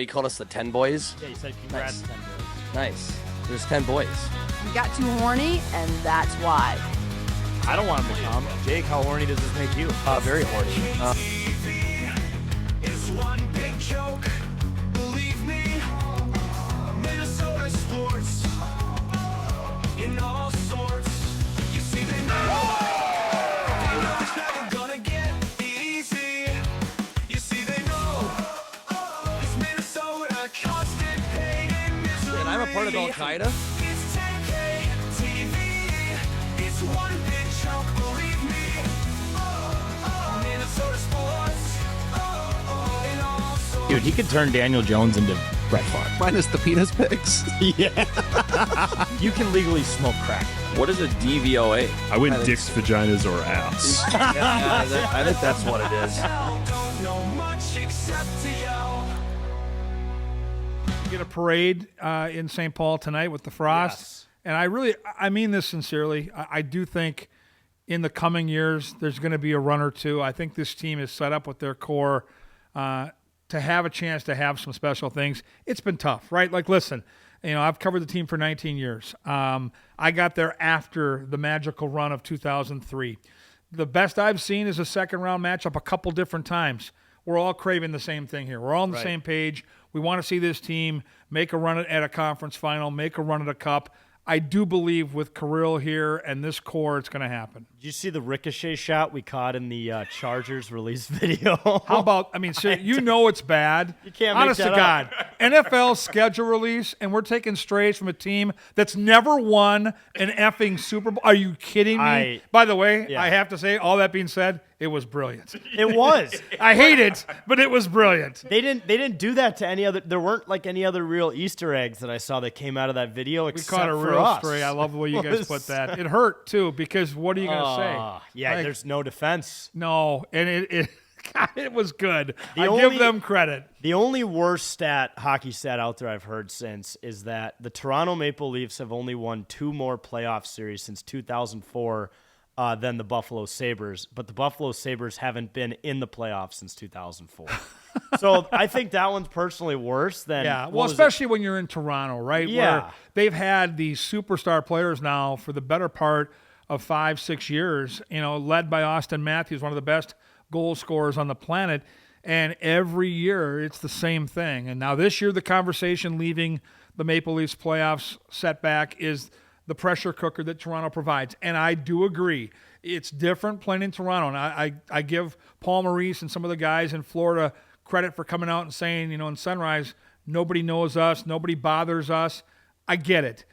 You called us the 10 boys? Yeah, you said congrats, Nice. 10 boys. Nice. There's 10 boys. We got too horny, and that's why. I don't want him to come. Jake, how horny does this make you? Very horny. It's one big joke, believe me. Minnesota sports in all sorts. You see, they know it's never gonna get easy. You see, they know it's Minnesota, constant pain and misery. And I'm a part of Al Qaeda. It's 10K TV. It's one big joke, believe me. Minnesota sports in all sorts. Dude, he could turn Daniel Jones into Brett Favre. Minus the penis pics. Yeah. You can legally smoke crack. What is a DVOA? I went dicks, vaginas, or ass. I think that's what it is. Don't know much except to yell. Get a parade in St. Paul tonight with the Frost. Yes. And I mean this sincerely. I do think in the coming years there's going to be a run or two. I think this team is set up with their core to have a chance to have some special things. It's been tough, right? Like, listen, I've covered the team for 19 years. I got there after the magical run of 2003. The best I've seen is a second-round matchup a couple different times. We're all craving the same thing here. We're all on the same page. We want to see this team make a run at a conference final, make a run at a cup. I do believe with Kirill here and this core, it's going to happen. Did you see the ricochet shot we caught in the Chargers release video? How about, you know it's bad. You can't make Honest that to God. NFL schedule release, and we're taking strays from a team that's never won an effing Super Bowl. Are you kidding me? By the way, Yeah. I have to say, all that being said, it was brilliant. It was. I hate it, but it was brilliant. They didn't do that to any other. There weren't like any other real Easter eggs that I saw that came out of that video. We Except caught a for real us. stray. I love the way you guys was- put that. It hurt, too, because what are you going to say? Yeah, Like, there's no defense. No, and it God, it was good. The I only- give them credit. The only worst hockey stat out there I've heard since is that the Toronto Maple Leafs have only won 2 more playoff series since 2004 than the Buffalo Sabres, but the Buffalo Sabres haven't been in the playoffs since 2004. So I think that one's personally worse than especially when you're in Toronto, right? Yeah. Where they've had these superstar players now for the better part of 5-6 years, led by Austin Matthews, one of the best goal scorers on the planet. And every year it's the same thing. And now this year the conversation leaving the Maple Leafs playoffs setback is the pressure cooker that Toronto provides. And I do agree. It's different playing in Toronto. And I give Paul Maurice and some of the guys in Florida credit for coming out and saying, in Sunrise, nobody knows us, nobody bothers us. I get it.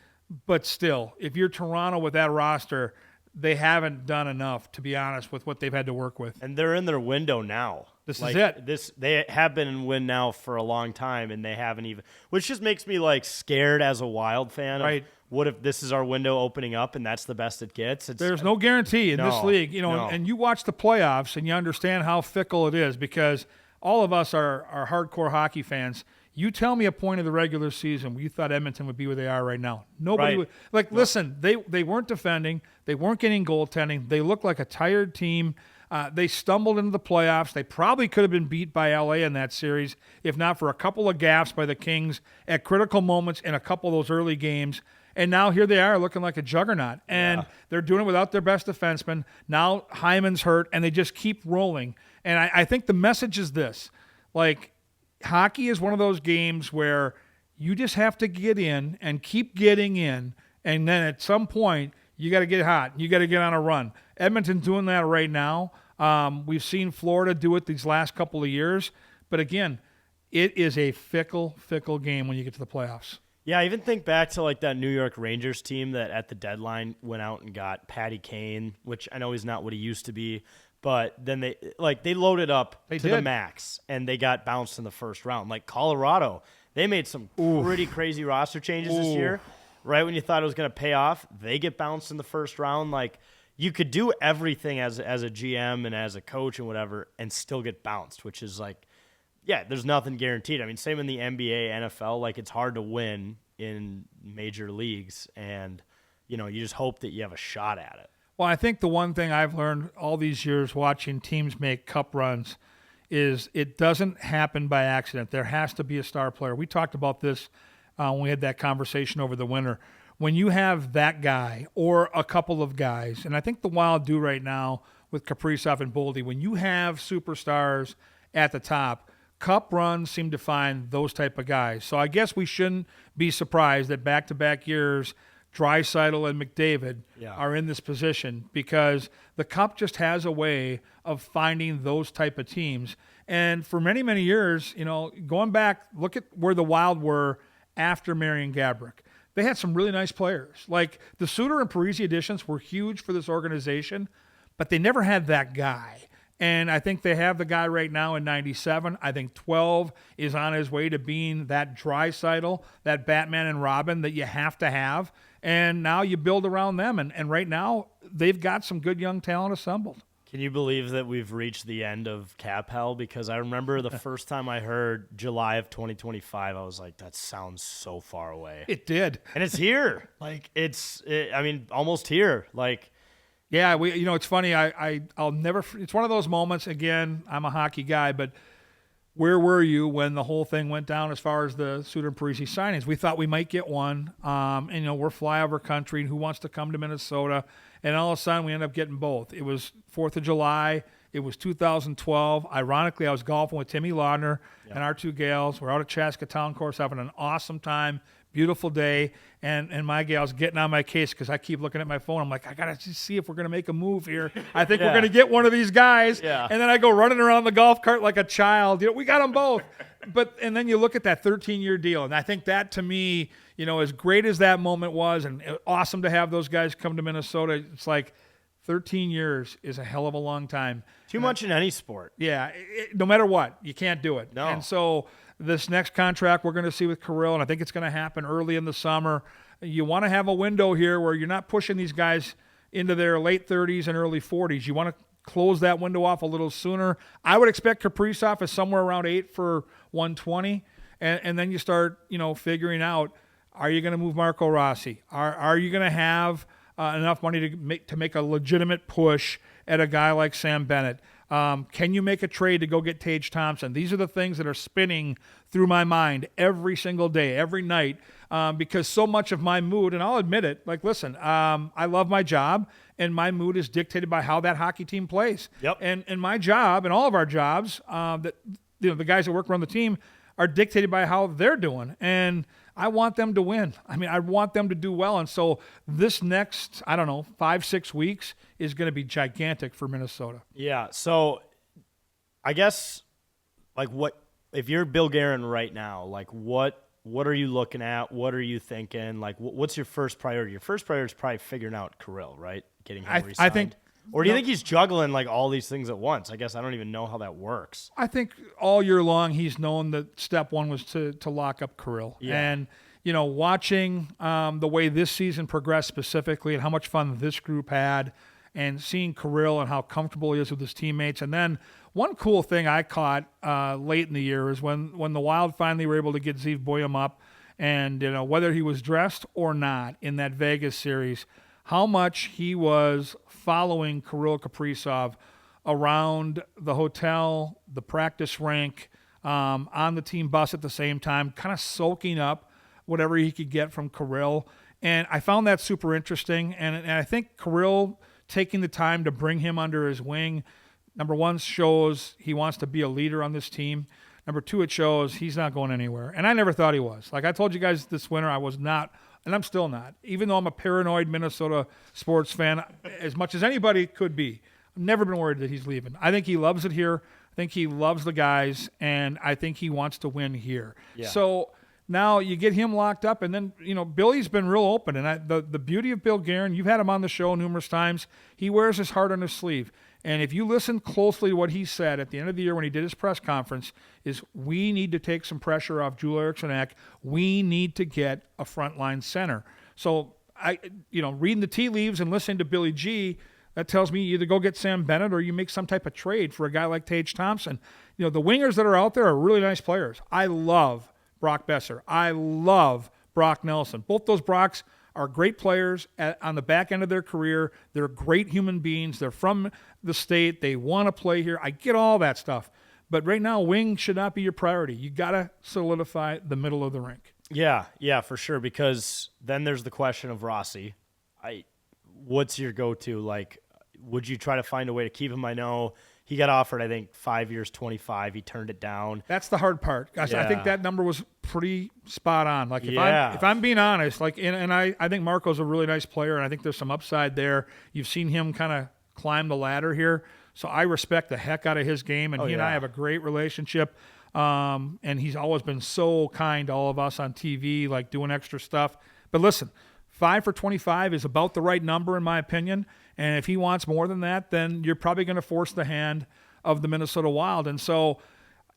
But still, if you're Toronto with that roster, they haven't done enough, to be honest, with what they've had to work with. And they're in their window now. This is it. They have been in win now for a long time, and they haven't even, which just makes me scared as a Wild fan. Right. What if this is our window opening up and that's the best it gets? There's no guarantee in this league, no. and you watch the playoffs and you understand how fickle it is because all of us are hardcore hockey fans. You tell me a point of the regular season where you thought Edmonton would be where they are right now. Nobody would. Listen, they weren't defending. They weren't getting goaltending. They looked like a tired team. They stumbled into the playoffs. They probably could have been beat by LA in that series, if not for a couple of gaffes by the Kings at critical moments in a couple of those early games. And now here they are looking like a juggernaut. And they're doing it without their best defenseman. Now Hyman's hurt, and they just keep rolling. And I think the message is this. Hockey is one of those games where you just have to get in and keep getting in, and then at some point you got to get hot. You got to get on a run. Edmonton's doing that right now. We've seen Florida do it these last couple of years, but again, it is a fickle game when you get to the playoffs. Yeah, I even think back to that New York Rangers team that at the deadline went out and got Patty Kane, which I know he's not what he used to be. But then they loaded up to the max, and they got bounced in the first round. Like Colorado, they made some pretty crazy roster changes this year. Right when you thought it was going to pay off, they get bounced in the first round. You could do everything as a GM and as a coach and whatever and still get bounced, which is there's nothing guaranteed. I mean, same in the NBA, NFL. It's hard to win in major leagues, and, you just hope that you have a shot at it. Well, I think the one thing I've learned all these years watching teams make cup runs is it doesn't happen by accident. There has to be a star player. We talked about this when we had that conversation over the winter. When you have that guy or a couple of guys, and I think the Wild do right now with Kaprizov and Boldy, when you have superstars at the top, cup runs seem to find those type of guys. So I guess we shouldn't be surprised that back-to-back years Draisaitl and McDavid are in this position, because the cup just has a way of finding those type of teams. And for many, many years, going back, look at where the Wild were after Marian Gaborik. They had some really nice players. Like the Suter and Parise additions were huge for this organization, but they never had that guy. And I think they have the guy right now in 97. I think 12 is on his way to being that Draisaitl, that Batman and Robin that you have to have. And now you build around them. And right now they've got some good young talent assembled. Can you believe that we've reached the end of cap hell? Because I remember the first time I heard July of 2025, I was like, that sounds so far away. It did. And it's here. Almost here. Yeah, it's funny. I'll never. It's one of those moments. Again, I'm a hockey guy, but where were you when the whole thing went down as far as the Suter and Parise signings? We thought we might get one, and we're flyover country, and who wants to come to Minnesota? And all of a sudden, we end up getting both. It was 4th of July. It was 2012. Ironically, I was golfing with Timmy Laudner and our two gals. We're out at Chaska Town Course having an awesome time. Beautiful day, and my gal's getting on my case because I keep looking at my phone. I'm like, I got to just see if we're going to make a move here. I think we're going to get one of these guys. Yeah. And then I go running around the golf cart like a child. We got them both. And then you look at that 13-year deal, and I think that, to me, as great as that moment was, and awesome to have those guys come to Minnesota, it's like 13 years is a hell of a long time. Too much in any sport. Yeah, no matter what, you can't do it. No. And so this next contract we're going to see with Kirill, and I think it's going to happen early in the summer. You want to have a window here where you're not pushing these guys into their late 30s and early 40s. You want to close that window off a little sooner. I would expect Kaprizov is somewhere around 8 for 120, and then you start, figuring out, are you going to move Marco Rossi? Are you going to have enough money to make a legitimate push at a guy like Sam Bennett? Can you make a trade to go get Tage Thompson? These are the things that are spinning through my mind every single day, every night, because so much of my mood, and I'll admit it, listen, I love my job, and my mood is dictated by how that hockey team plays. Yep. And my job, and all of our jobs, the guys that work around the team, are dictated by how they're doing. And I want them to win. I want them to do well. And so this next, 5-6 weeks is going to be gigantic for Minnesota. Yeah. So I guess, what if you're Bill Guerin right now? What are you looking at? What are you thinking? What's your first priority? Your first priority is probably figuring out Kirill, right? Getting him re-signed. I think. Or do you think he's juggling all these things at once? I guess I don't even know how that works. I think all year long he's known that step one was to lock up Kirill. Yeah. And, watching the way this season progressed specifically and how much fun this group had, and seeing Kirill and how comfortable he is with his teammates. And then one cool thing I caught late in the year is when the Wild finally were able to get Zeev Boyum up, and, whether he was dressed or not in that Vegas series, how much he was following Kirill Kaprizov around the hotel, the practice rink, on the team bus at the same time, kind of soaking up whatever he could get from Kirill. And I found that super interesting. And I think Kirill taking the time to bring him under his wing, number one, shows he wants to be a leader on this team. Number two, it shows he's not going anywhere. And I never thought he was. Like I told you guys this winter, I was not. And I'm still not. Even though I'm a paranoid Minnesota sports fan, as much as anybody could be, I've never been worried that he's leaving. I think he loves it here. I think he loves the guys, and I think he wants to win here. Yeah. So now you get him locked up, and then, Billy's been real open. And the beauty of Bill Guerin, you've had him on the show numerous times, he wears his heart on his sleeve. And if you listen closely to what he said at the end of the year when he did his press conference, is we need to take some pressure off Joel Eriksson Ek. We need to get a frontline center. So reading the tea leaves and listening to Billy G, that tells me you either go get Sam Bennett or you make some type of trade for a guy like Tage Thompson. The wingers that are out there are really nice players. I love Brock Besser. I love Brock Nelson. Both those Brocks are great players on the back end of their career. They're great human beings. They're from the state. They want to play here. I get all that stuff. But right now, wing should not be your priority. You got to solidify the middle of the rink. Yeah, for sure. Because then there's the question of Rossi. What's your go-to? Like, would you try to find a way to keep him? I know he got offered, I think, 5 years, 25. He turned it down. That's the hard part. Gosh, I think Yeah. that number was pretty spot on. Like, if Yeah. I'm being honest, like, and I think Marco's a really nice player, and I think there's some upside there. You've seen him kind of climb the ladder here. So I respect the heck out of his game, and he and I have a great relationship. And he's always been so kind to all of us on TV, like doing extra stuff. But listen, 5 for 25 is about the right number in my opinion. And if he wants more than that, then you're probably going to force the hand of the Minnesota Wild. And so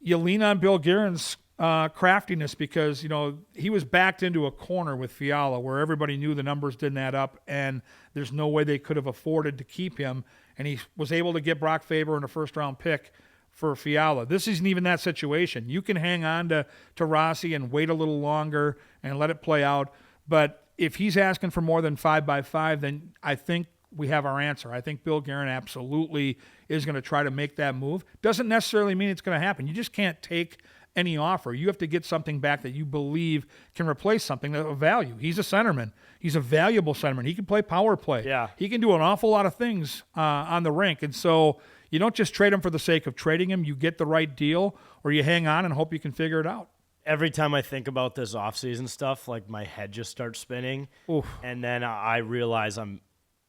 you lean on Bill Guerin's craftiness because, he was backed into a corner with Fiala where everybody knew the numbers didn't add up and there's no way they could have afforded to keep him. And he was able to get Brock Faber in a first-round pick for Fiala. This isn't even that situation. You can hang on to Rossi and wait a little longer and let it play out. But if he's asking for more than 5x5, then I think we have our answer. I think Bill Guerin absolutely is going to try to make that move. Doesn't necessarily mean it's going to happen. You just can't take any offer. You have to get something back that you believe can replace something of value. He's a centerman. He's a valuable centerman. He can play power play. Yeah. He can do an awful lot of things on the rink. And so you don't just trade him for the sake of trading him. You get the right deal or you hang on and hope you can figure it out. Every time I think about this offseason stuff, like my head just starts spinning. Oof. And then I realize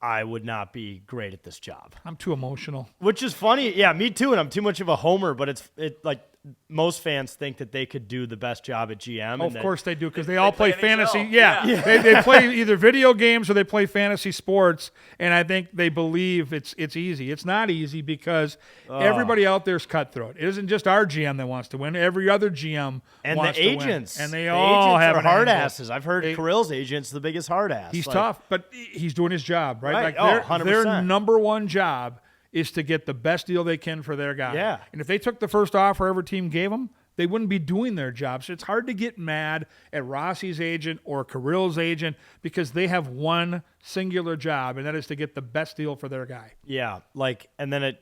I would not be great at this job. I'm too emotional. Which is funny. Yeah, me too. And I'm too much of a homer, but it's like most fans think that they could do the best job at GM. Of course they do because they all play play fantasy. NHL. Yeah, they play either video games or they play fantasy sports, and I think they believe it's easy. It's not easy because everybody out there is cutthroat. It isn't just our GM that wants to win. Every other GM and wants the to win. agents. And they the all agents have are an hard angle. asses. I've heard Kirill's agent's the biggest hard ass. He's Like, tough, but he's doing his job, right? Right. Like 100%. their number one job is to get the best deal they can for their guy. Yeah. And if they took the first offer every team gave them, they wouldn't be doing their job. So it's hard to get mad at Rossi's agent or Kirill's agent because they have one singular job, and that is to get the best deal for their guy. Yeah, and then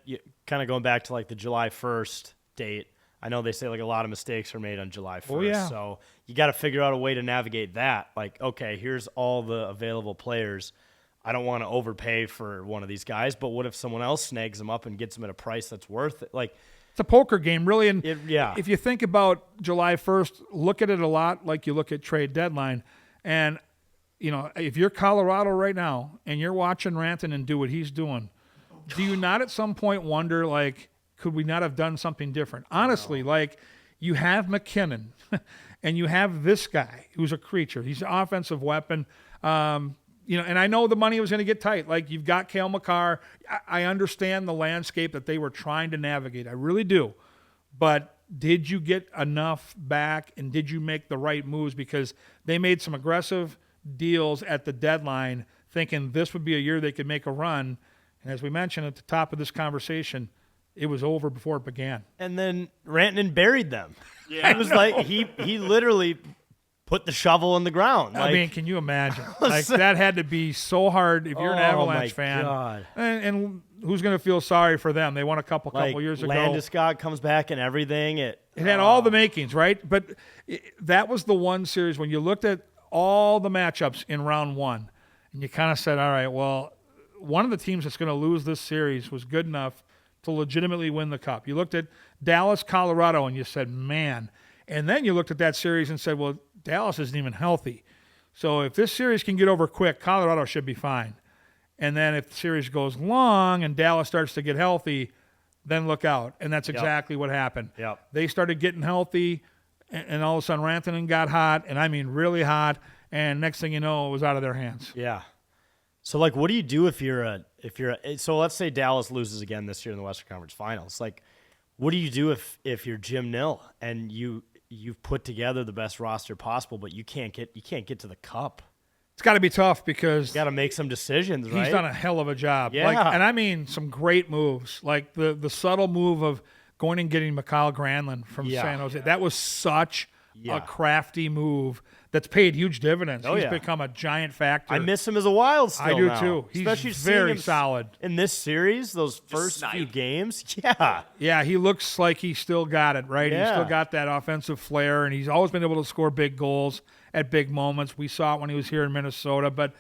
kind of going back to like the July 1st date. I know they say like a lot of mistakes are made on July 1st. Oh, yeah. So you got to figure out a way to navigate that. Like, okay, here's all the available players. I don't want to overpay for one of these guys, but what if someone else snags them up and gets them at a price that's worth it? Like, it's a poker game, really. And yeah. if you think about July 1st, look at it a lot like you look at trade deadline. And, if you're Colorado right now and you're watching Rantanen do what he's doing, do you not at some point wonder, like, could we not have done something different? Honestly, like, you have McKinnon and you have this guy who's a creature. He's an offensive weapon. And I know the money was going to get tight. Like, you've got Cale Makar. I understand the landscape that they were trying to navigate. I really do. But did you get enough back, and did you make the right moves? Because they made some aggressive deals at the deadline thinking this would be a year they could make a run. And as we mentioned at the top of this conversation, it was over before it began. and then Rantanen buried them. Yeah. It was like he literally put the shovel in the ground. I Like, mean, can you imagine? Like, that had to be so hard if you're an Oh, Avalanche my fan. God. And who's going to feel sorry for them? They won a couple like years ago. Landeskog comes back and everything. It It had all the makings, right? But that was the one series when you looked at all the matchups in round one, and you kind of said, all right, well, one of the teams that's going to lose this series was good enough to legitimately win the cup. You looked at Dallas, Colorado, and you said, man. And then you looked at that series and said, well, Dallas isn't even healthy. So if this series can get over quick, Colorado should be fine. And then if the series goes long and Dallas starts to get healthy, then look out. And that's exactly what happened. Yep. They started getting healthy, and all of a sudden Rantanen got hot, and I mean really hot, and next thing you know, it was out of their hands. Yeah. So, like, what do you do if you're so let's say Dallas loses again this year in the Western Conference Finals. Like, what do you do if you're Jim Nill and you've put together the best roster possible, but you can't get to the cup? It's got to be tough because You got to make some decisions, right? he's done a hell of a job. Yeah. And I mean some great moves, like the subtle move of going and getting Mikhail Granlund from San Jose. That was such a crafty move that's paid huge dividends. Oh, He's yeah. become a giant factor. I miss him as a Wild still I do now. too. He's Especially seeing very him solid. in this series, those first few games. Yeah. Yeah, he looks like he still got it, right? He's Yeah. still got that offensive flair, and he's always been able to score big goals at big moments. We saw it when he was here in Minnesota. But,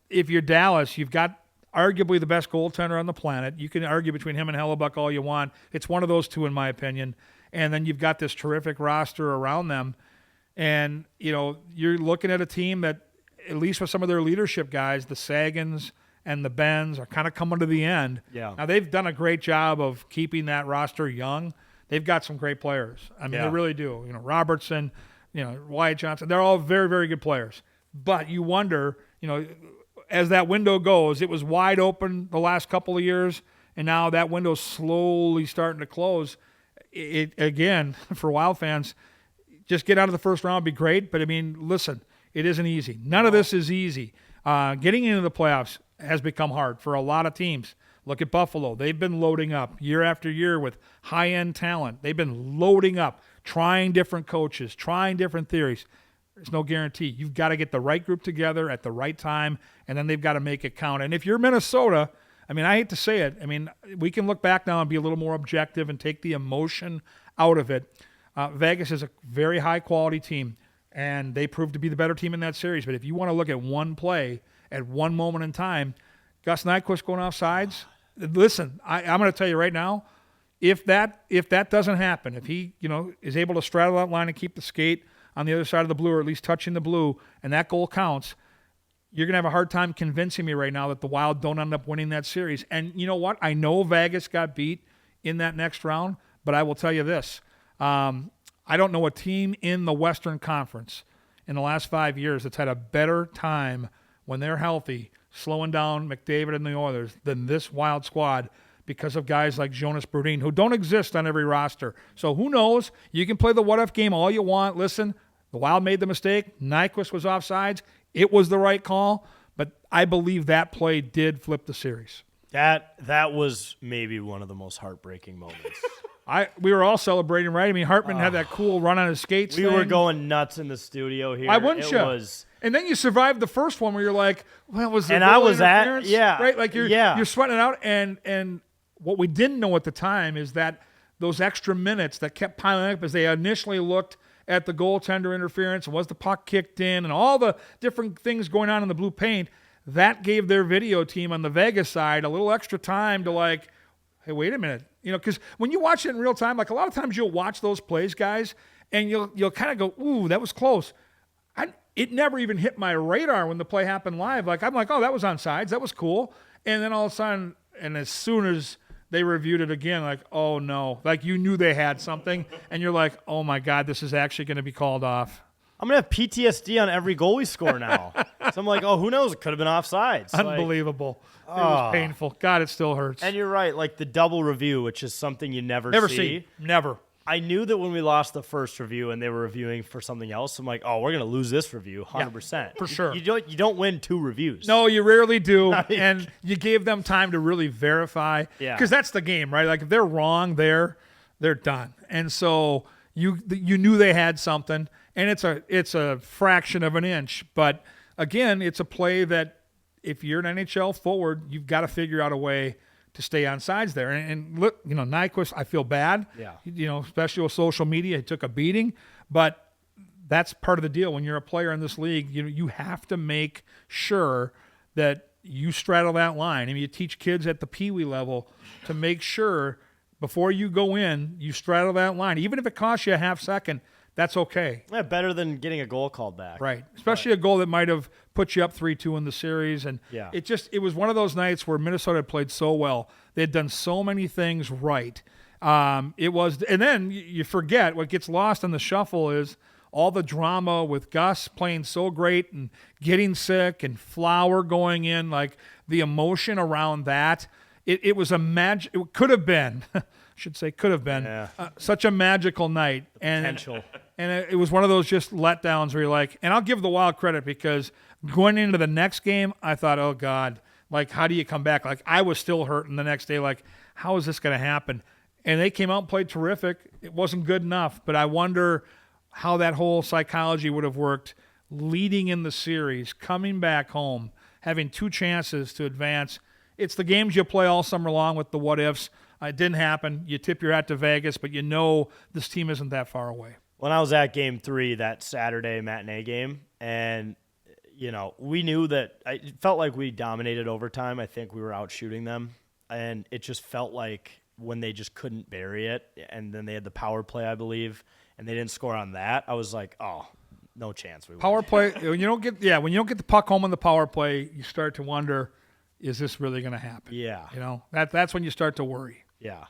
if you're Dallas, you've got arguably the best goaltender on the planet. You can argue between him and Hellebuck all you want. It's one of those two, in my opinion. And then you've got this terrific roster around them. And, you're looking at a team that, at least with some of their leadership guys, the Sagans and the Bens are kind of coming to the end. Yeah. Now, they've done a great job of keeping that roster young. They've got some great players. I mean, they really do. Robertson, Wyatt Johnson, they're all very, very good players. But you wonder, as that window goes, it was wide open the last couple of years, and now that window's slowly starting to close. It again, for Wild fans, just get out of the first round would be great. But, I mean, listen, it isn't easy. None of this is easy. Getting into the playoffs has become hard for a lot of teams. Look at Buffalo. They've been loading up year after year with high-end talent. They've been loading up, trying different coaches, trying different theories. There's no guarantee. You've got to get the right group together at the right time, and then they've got to make it count. And if you're Minnesota, I mean, I hate to say it. I mean, we can look back now and be a little more objective and take the emotion out of it. Vegas is a very high-quality team, and they proved to be the better team in that series. But if you want to look at one play at one moment in time, Gus Nyquist going off sides, listen, I'm going to tell you right now, if that doesn't happen, if he is able to straddle that line and keep the skate on the other side of the blue, or at least touching the blue, and that goal counts, you're going to have a hard time convincing me right now that the Wild don't end up winning that series. And you know what? I know Vegas got beat in that next round, but I will tell you this. I don't know a team in the Western Conference in the last 5 years that's had a better time when they're healthy slowing down McDavid and the Oilers than this Wild squad, because of guys like Jonas Brodin, who don't exist on every roster. So who knows? You can play the what-if game all you want. Listen, the Wild made the mistake. Nyquist was offsides. It was the right call, but I believe that play did flip the series. That was maybe one of the most heartbreaking moments. We were all celebrating, right? I mean, Hartman had that cool run on his skates. We were going nuts in the studio here. Why wouldn't you? Was, and then you survived the first one where you're like, well, was there and I was at, interference? yeah. Right? Like you're sweating it out. And what we didn't know at the time is that those extra minutes that kept piling up as they initially looked at the goaltender interference and was the puck kicked in and all the different things going on in the blue paint, that gave their video team on the Vegas side a little extra time to like, hey, wait a minute. Because when you watch it in real time, like a lot of times you'll watch those plays, guys, and you'll kind of go, ooh, that was close. It never even hit my radar when the play happened live. Like, I'm like, oh, that was onside. That was cool. And then all of a sudden, and as soon as they reviewed it again, like, oh, no. Like, you knew they had something, and you're like, oh, my God, this is actually going to be called off. I'm going to have PTSD on every goal we score now. So I'm like, oh, who knows? It could have been offsides. Unbelievable. It was painful. God, it still hurts. And you're right, like the double review, which is something you never see. Never. I knew that when we lost the first review and they were reviewing for something else, I'm like, oh, we're going to lose this review 100%. Yeah, for sure. You don't win two reviews. No, you rarely do. And you gave them time to really verify. Yeah. Because that's the game, right? Like if they're wrong, they're done. And so you knew they had something, and it's a fraction of an inch. But again, it's a play that if you're an NHL forward, you've got to figure out a way to stay on sides there. And look, Nyquist, I feel bad. Yeah. Especially with social media, he took a beating. But that's part of the deal. When you're a player in this league, you have to make sure that you straddle that line. I mean, you teach kids at the peewee level to make sure before you go in, you straddle that line. Even if it costs you a half second, that's okay. Yeah, better than getting a goal called back. Right. Especially a goal that might have put you up 3-2 in the series. And yeah. It was one of those nights where Minnesota had played so well. They had done so many things right. And then you forget what gets lost in the shuffle is all the drama with Gus playing so great and getting sick and Flower going in, like the emotion around that. It was it could have been, I should say could have been, such a magical night. Potential. And it was one of those just letdowns where you're like, and I'll give the Wild credit because going into the next game, I thought, oh, God, like, how do you come back? Like, I was still hurting the next day. Like, how is this going to happen? And they came out and played terrific. It wasn't good enough, but I wonder how that whole psychology would have worked leading in the series, coming back home, having 2 chances to advance. It's the games you play all summer long with the what-ifs. It didn't happen. You tip your hat to Vegas, but you know this team isn't that far away. When I was at Game 3, that Saturday matinee game, and we knew that it felt like we dominated overtime. I think we were out shooting them, and it just felt like when they just couldn't bury it, and then they had the power play, I believe, and they didn't score on that. I was like, oh, no chance. We Power play. When you don't get the puck home in the power play, you start to wonder, is this really going to happen? Yeah. That's when you start to worry. Yeah.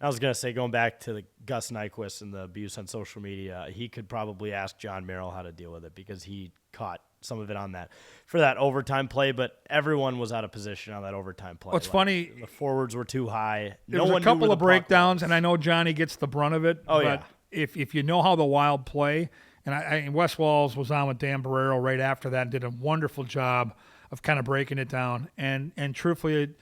I was going to say, going back to the Gus Nyquist and the abuse on social media, he could probably ask John Merrill how to deal with it because he caught some of it on that for that overtime play, but everyone was out of position on that overtime play. What's funny, the forwards were too high. There was a couple of breakdowns, and I know Johnny gets the brunt of it. Oh, but yeah. If you know how the Wild play, and Wes Walls was on with Dan Barrero right after that and did a wonderful job of kind of breaking it down. And truthfully,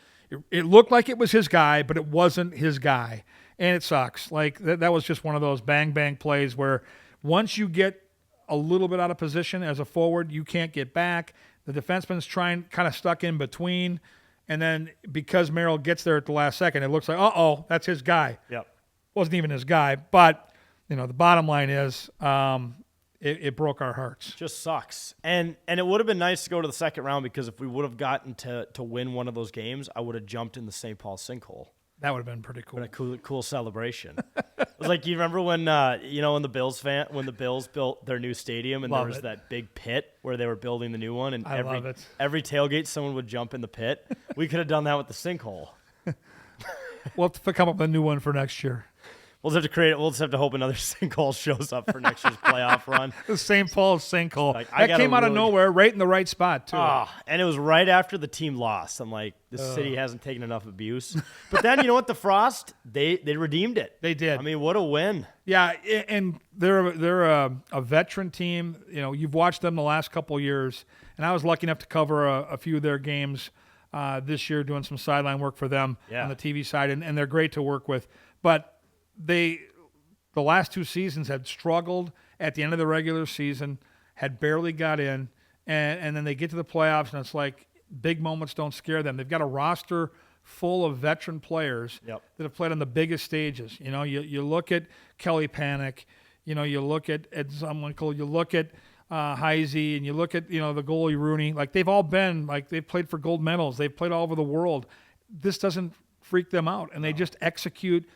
it looked like it was his guy, but it wasn't his guy. And it sucks. Like that was just one of those bang plays where once you get a little bit out of position as a forward, you can't get back. The defenseman's kind of stuck in between. And then because Merrill gets there at the last second, it looks like, that's his guy. Yep. Wasn't even his guy. But, the bottom line is it broke our hearts. Just sucks. And it would have been nice to go to the second round because if we would have gotten to win one of those games, I would have jumped in the St. Paul sinkhole. That would have been pretty cool. Been a cool celebration. It was like, you remember when when the Bills built their new stadium and there was that big pit where they were building the new one, and every tailgate someone would jump in the pit. We could have done that with the sinkhole. We'll have to come up with a new one for next year. We'll just have to hope another sinkhole shows up for next year's playoff run. The St. Paul sinkhole. Like, that came out of nowhere, right in the right spot, too. And it was right after the team lost. I'm like, this city hasn't taken enough abuse. But then, you know what? The Frost, they redeemed it. They did. I mean, what a win. Yeah, and they're a veteran team. You've watched them the last couple of years, and I was lucky enough to cover a few of their games this year, doing some sideline work for them on the TV side, and they're great to work with. But the last 2 seasons had struggled at the end of the regular season, had barely got in, and then they get to the playoffs, and it's like big moments don't scare them. They've got a roster full of veteran players that have played on the biggest stages. You look at Kelly Panic, you look at Zumwinkle, you look at Heisey, and you look at the goalie Rooney. Like they've all been they've played for gold medals. They've played all over the world. This doesn't freak them out, and they just execute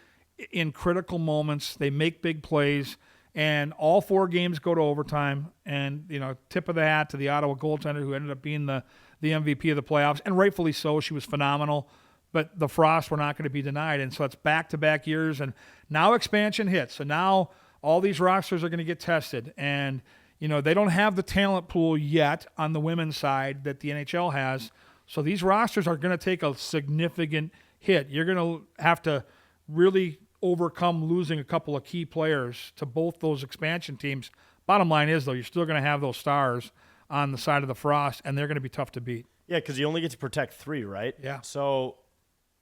in critical moments. They make big plays, and all 4 games go to overtime. And tip of the hat to the Ottawa goaltender who ended up being the MVP of the playoffs, and rightfully so. She was phenomenal. But the Frost were not going to be denied, and so it's back-to-back years. And now expansion hits, so now all these rosters are going to get tested, and they don't have the talent pool yet on the women's side that the NHL has. So these rosters are going to take a significant hit. You're going to have to really overcome losing a couple of key players to both those expansion teams. Bottom line is, though, you're still going to have those stars on the side of the Frost, and they're going to be tough to beat. Yeah, because you only get to protect 3, right? Yeah. So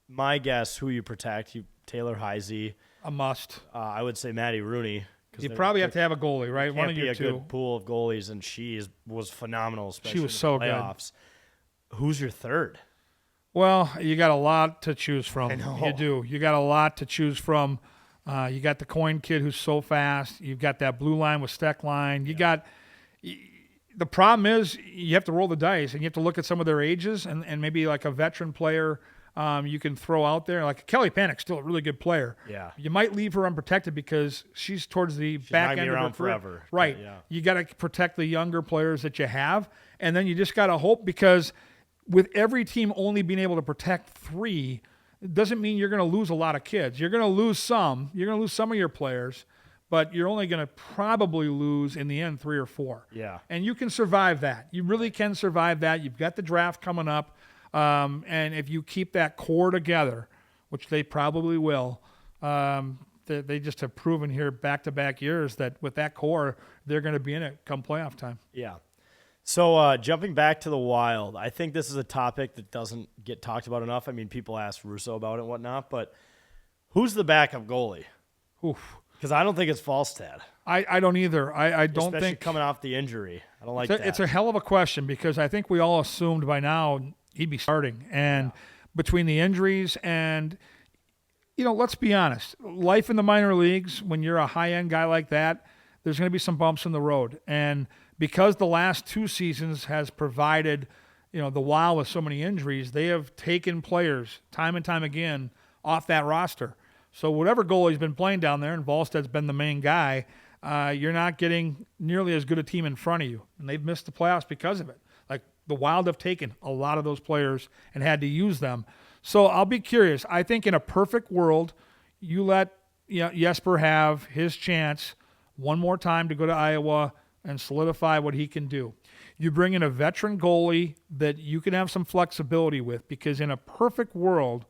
my guess, who you protect, Taylor Heisey. A must. I would say Maddie Rooney. You probably have to have a goalie, right? One of you two. two. Good pool of goalies, and was phenomenal, especially she was in the so playoffs. Good. Who's your third? Well, you got a lot to choose from. I know. You do. You got a lot to choose from. You got the Coin kid who's so fast. You've got that blue line with Steckline. You got the problem is you have to roll the dice, and you have to look at some of their ages and maybe like a veteran player you can throw out there. Like Kelly Panic's still a really good player. Yeah. You might leave her unprotected because she's towards the back end of her career. Forever. Right. Yeah. You got to protect the younger players that you have, and then you just got to hope, because with every team only being able to protect 3, it doesn't mean you're going to lose a lot of kids. You're going to lose some. You're going to lose some of your players, but you're only going to probably lose in the end 3 or 4. Yeah. And you can survive that. You really can survive that. You've got the draft coming up, and if you keep that core together, which they probably will, they just have proven here back-to-back years that with that core, they're going to be in it come playoff time. Yeah. So jumping back to the Wild, I think this is a topic that doesn't get talked about enough. I mean, people ask Russo about it and whatnot, but who's the backup goalie? Oof. Because I don't think it's Falstad. I don't either. I don't Especially think coming off the injury. I don't like that. it's a hell of a question because I think we all assumed by now he'd be starting. And between the injuries and, let's be honest, life in the minor leagues, when you're a high-end guy like that, there's going to be some bumps in the road. And because the last 2 seasons has provided, the Wild with so many injuries, they have taken players time and time again off that roster. So whatever goalie's been playing down there, and Volstad's been the main guy, you're not getting nearly as good a team in front of you. And they've missed the playoffs because of it. Like, the Wild have taken a lot of those players and had to use them. So I'll be curious. I think in a perfect world, you let Jesper have his chance one more time to go to Iowa and solidify what he can do. You bring in a veteran goalie that you can have some flexibility with, because in a perfect world,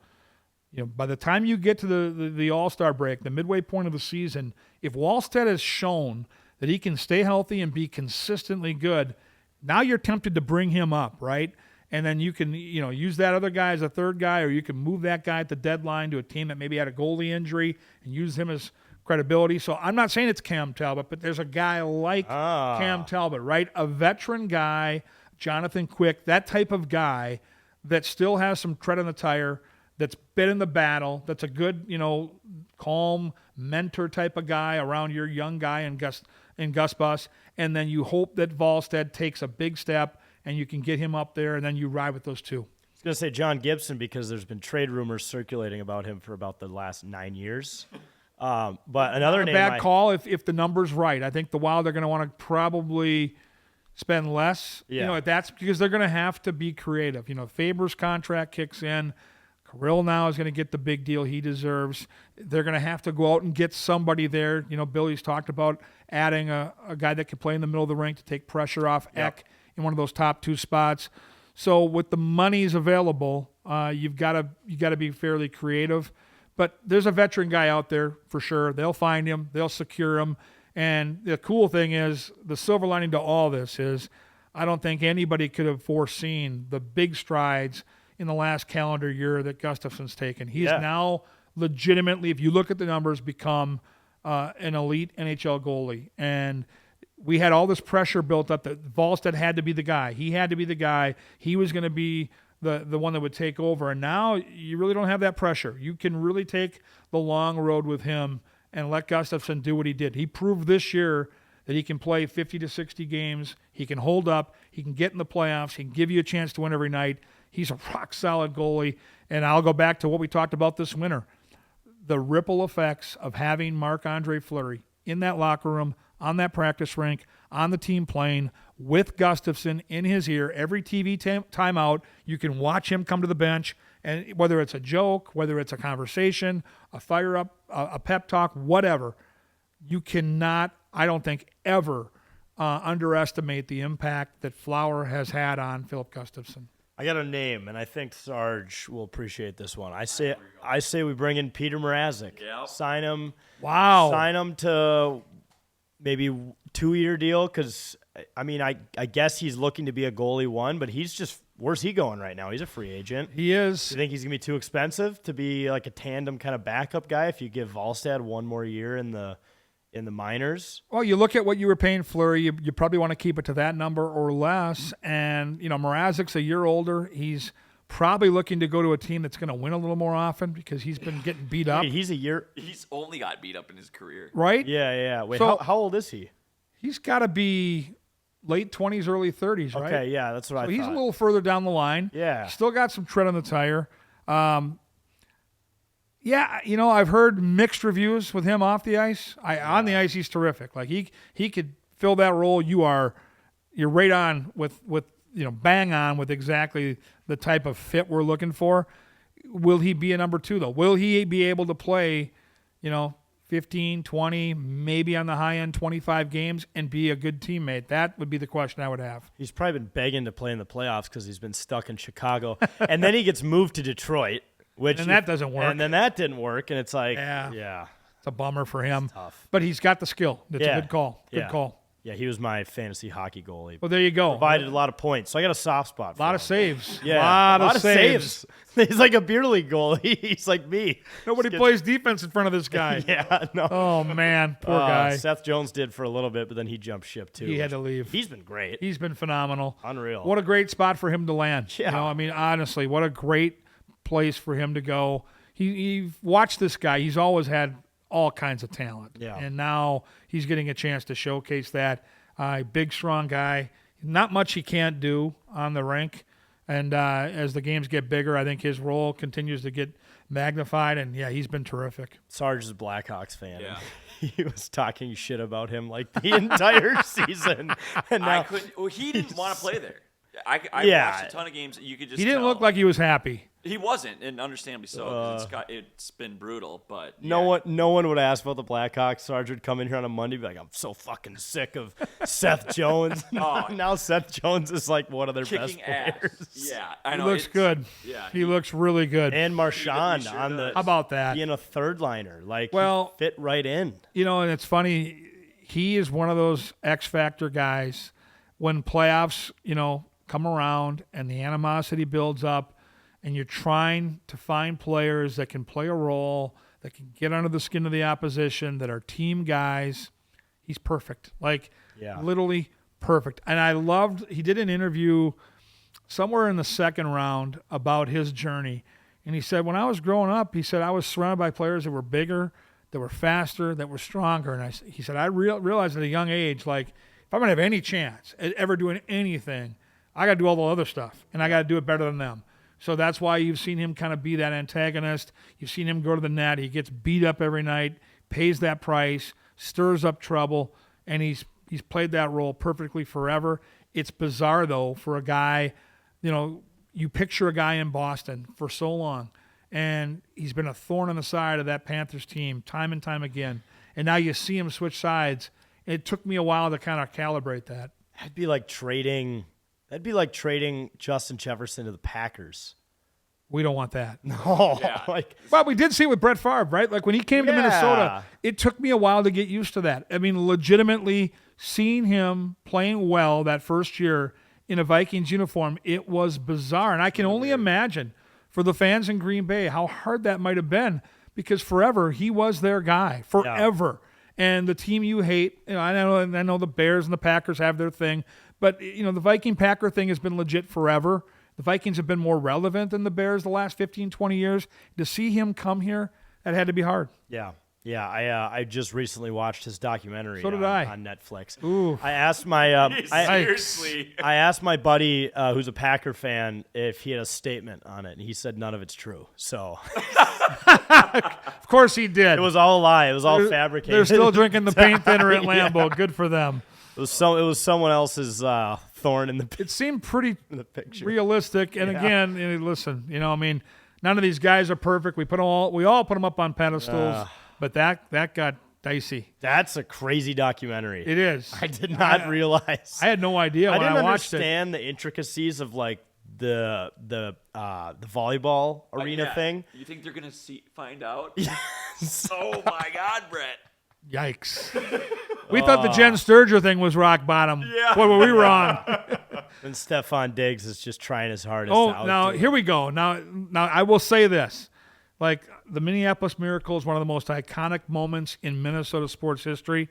by the time you get to the All-Star break, the midway point of the season, if Wallstedt has shown that he can stay healthy and be consistently good, now you're tempted to bring him up, right? And then you can, use that other guy as a third guy, or you can move that guy at the deadline to a team that maybe had a goalie injury and use him as credibility. So I'm not saying it's Cam Talbot, but there's a guy like Cam Talbot, right? A veteran guy, Jonathan Quick, that type of guy that still has some tread on the tire, that's been in the battle, that's a good, calm mentor type of guy around your young guy in Gus Bus. And then you hope that Volstead takes a big step and you can get him up there, and then you ride with those two. I was going to say John Gibson, because there's been trade rumors circulating about him for about the last 9 years. But another Not a name, bad call if the number's right. I think the Wild are going to want to probably spend less. Yeah. That's because they're going to have to be creative. Faber's contract kicks in. Kirill now is going to get the big deal he deserves. They're going to have to go out and get somebody there. Billy's talked about adding a guy that can play in the middle of the rink to take pressure off Eck in one of those top 2 spots. So with the monies available, you've got to be fairly creative. But there's a veteran guy out there for sure. They'll find him. They'll secure him. And the cool thing is, the silver lining to all this is, I don't think anybody could have foreseen the big strides in the last calendar year that Gustafson's taken. He's now legitimately, if you look at the numbers, become an elite NHL goalie. And we had all this pressure built up that Volstead had to be the guy. He had to be the guy. He was going to be the one that would take over. And now you really don't have that pressure. You can really take the long road with him and let Gustafson do what he did. He proved this year that he can play 50 to 60 games. He can hold up. He can get in the playoffs. He can give you a chance to win every night. He's a rock-solid goalie. And I'll go back to what we talked about this winter. The ripple effects of having Marc-Andre Fleury in that locker room, on that practice rink, on the team plane, with Gustafson in his ear. Every TV timeout, you can watch him come to the bench, and whether it's a joke, whether it's a conversation, a fire-up, a pep talk, whatever, you cannot, I don't think, ever underestimate the impact that Flower has had on Philip Gustafson. I got a name, and I think Sarge will appreciate this one. I say we bring in Peter Mrazek. Yep. Sign him. Wow. Sign him to maybe 2-year deal, because, I guess he's looking to be a goalie one, but where's he going right now? He's a free agent. He is. Do you think he's going to be too expensive to be like a tandem kind of backup guy if you give Volstad one more year in the minors? Well, you look at what you were paying Fleury, you probably want to keep it to that number or less. And, Mrazek's a year older. He's probably looking to go to a team that's going to win a little more often because he's been getting beat up. Wait, he's a year. He's only got beat up in his career. Right? Yeah. Wait, So- how old is he? He's got to be late 20s, early 30s, right? Okay, yeah, that's what I So thought. he's a little further down the line. Yeah. Still got some tread on the tire. I've heard mixed reviews with him off the ice. On the ice, he's terrific. Like he could fill that role. You're right on with bang on with exactly the type of fit we're looking for. Will he be a number 2 though? Will he be able to play, 15, 20, maybe on the high end 25 games and be a good teammate? That would be the question I would have. He's probably been begging to play in the playoffs because he's been stuck in Chicago. And then he gets moved to Detroit. And that doesn't work. And then that didn't work, and it's like, Yeah. yeah. It's a bummer for him. Tough. But he's got the skill. It's a good call. Good Yeah. call. Yeah, he was my fantasy hockey goalie. Well, there you go. Provided a lot of points, so I got a soft spot for A lot him. of saves. Yeah, a lot of saves. He's like a beer league goalie. He's like me. Nobody plays defense in front of this guy. Yeah, no. Oh, man. Poor guy. Seth Jones did for a little bit, but then he jumped ship too. He had to leave. He's been great. He's been phenomenal. Unreal. What a great spot for him to land. Yeah. You know, I mean, honestly, what a great place for him to go. He watched this guy. He's always had all kinds of talent. Yeah. And now he's getting a chance to showcase that. Big, strong guy. Not much he can't do on the rink. And as the games get bigger, I think his role continues to get magnified. And, yeah, he's been terrific. Sarge is a Blackhawks fan. Yeah. He was talking shit about him like the entire season. And now, I couldn't. Well, he didn't want to play there. I Yeah. watched a ton of games. You could just. He didn't tell. look like he was happy. He wasn't, and understandably so. 'Cause it's been brutal, but no one would ask about the Blackhawks. Sarge would come in here on a Monday and be like, I'm so fucking sick of Seth Jones. Now Seth Jones is like one of their kicking best ass. players. Yeah, I He know. looks good. Yeah, He looks really good. And Marchand sure on the does. How about that? being a third liner. Like, Well- he fit right in. You know, and it's funny. He is one of those X Factor guys. When playoffs, come around and the animosity builds up, and you're trying to find players that can play a role, that can get under the skin of the opposition, that are team guys. He's perfect. Like, Yeah. literally perfect. And I loved. He did an interview somewhere in the second round about his journey, and he said, when I was growing up, he said I was surrounded by players that were bigger, that were faster, that were stronger. And he said, I realized at a young age, like, if I'm going to have any chance at ever doing anything, I got to do all the other stuff, and I got to do it better than them. So that's why you've seen him kind of be that antagonist. You've seen him go to the net. He gets beat up every night, pays that price, stirs up trouble, and he's played that role perfectly forever. It's bizarre, though, for a guy, you picture a guy in Boston for so long, and he's been a thorn in the side of that Panthers team time and time again. And now you see him switch sides. It took me a while to kind of calibrate that. That'd be like trading Justin Jefferson to the Packers. We don't want that. Oh, like, Well, we did see it with Brett Favre, right? Like when he came to Yeah. Minnesota, it took me a while to get used to that. I mean, legitimately seeing him playing well that first year in a Vikings uniform, it was bizarre. And I can only imagine for the fans in Green Bay how hard that might have been, because forever he was their guy. Forever. And the team you hate, I know the Bears and the Packers have their thing, but the Viking Packer thing has been legit forever. The Vikings have been more relevant than the Bears the last 15, 20 years. To see him come here, that had to be hard. yeah. I just recently watched his documentary. So did I. On Netflix. Ooh. I asked my Seriously. I asked my buddy who's a Packer fan if he had a statement on it, and he said none of it's true. So Of course he did. it was all a lie. It was all fabricated. They're still drinking the paint thinner at Lambeau. Good for them. It was someone else's thorn in the It seemed pretty picture. realistic. And again, listen, none of these guys are perfect. We all put them up on pedestals, but that got dicey. That's a crazy documentary. It is. I did not realize. I had no idea I when didn't I watched it. understand the intricacies of like the volleyball arena Yeah. thing. You think they're gonna find out? Oh my God, Brett. Yikes. We thought the Jen Sturger thing was rock bottom. Yeah. Boy, were we wrong. And Stefan Diggs is just trying his hardest. Oh, to now outdo here we go. Now I will say this. Like, the Minneapolis Miracle is one of the most iconic moments in Minnesota sports history.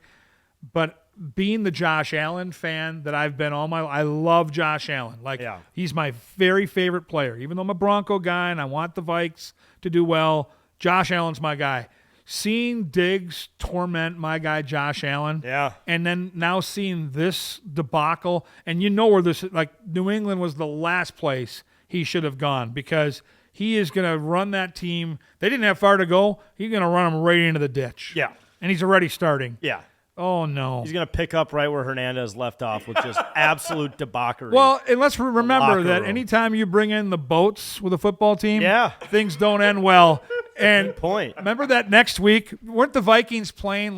But being the Josh Allen fan that I've been all my life, I love Josh Allen. Like, Yeah. he's my very favorite player. Even though I'm a Bronco guy and I want the Vikes to do well, Josh Allen's my guy. Seeing Diggs torment my guy Josh Allen, Yeah. and then now seeing this debacle, and where this, like, New England was the last place he should have gone, because he is going to run that team. They didn't have far to go. He's going to run them right into the ditch. Yeah. And he's already starting. Yeah. Oh, no. He's going to pick up right where Hernandez left off with just absolute debauchery. Well, and let's remember locker that room. anytime you bring in the boats with a football team, Yeah. things don't end well. And point. remember that next week, weren't the Vikings playing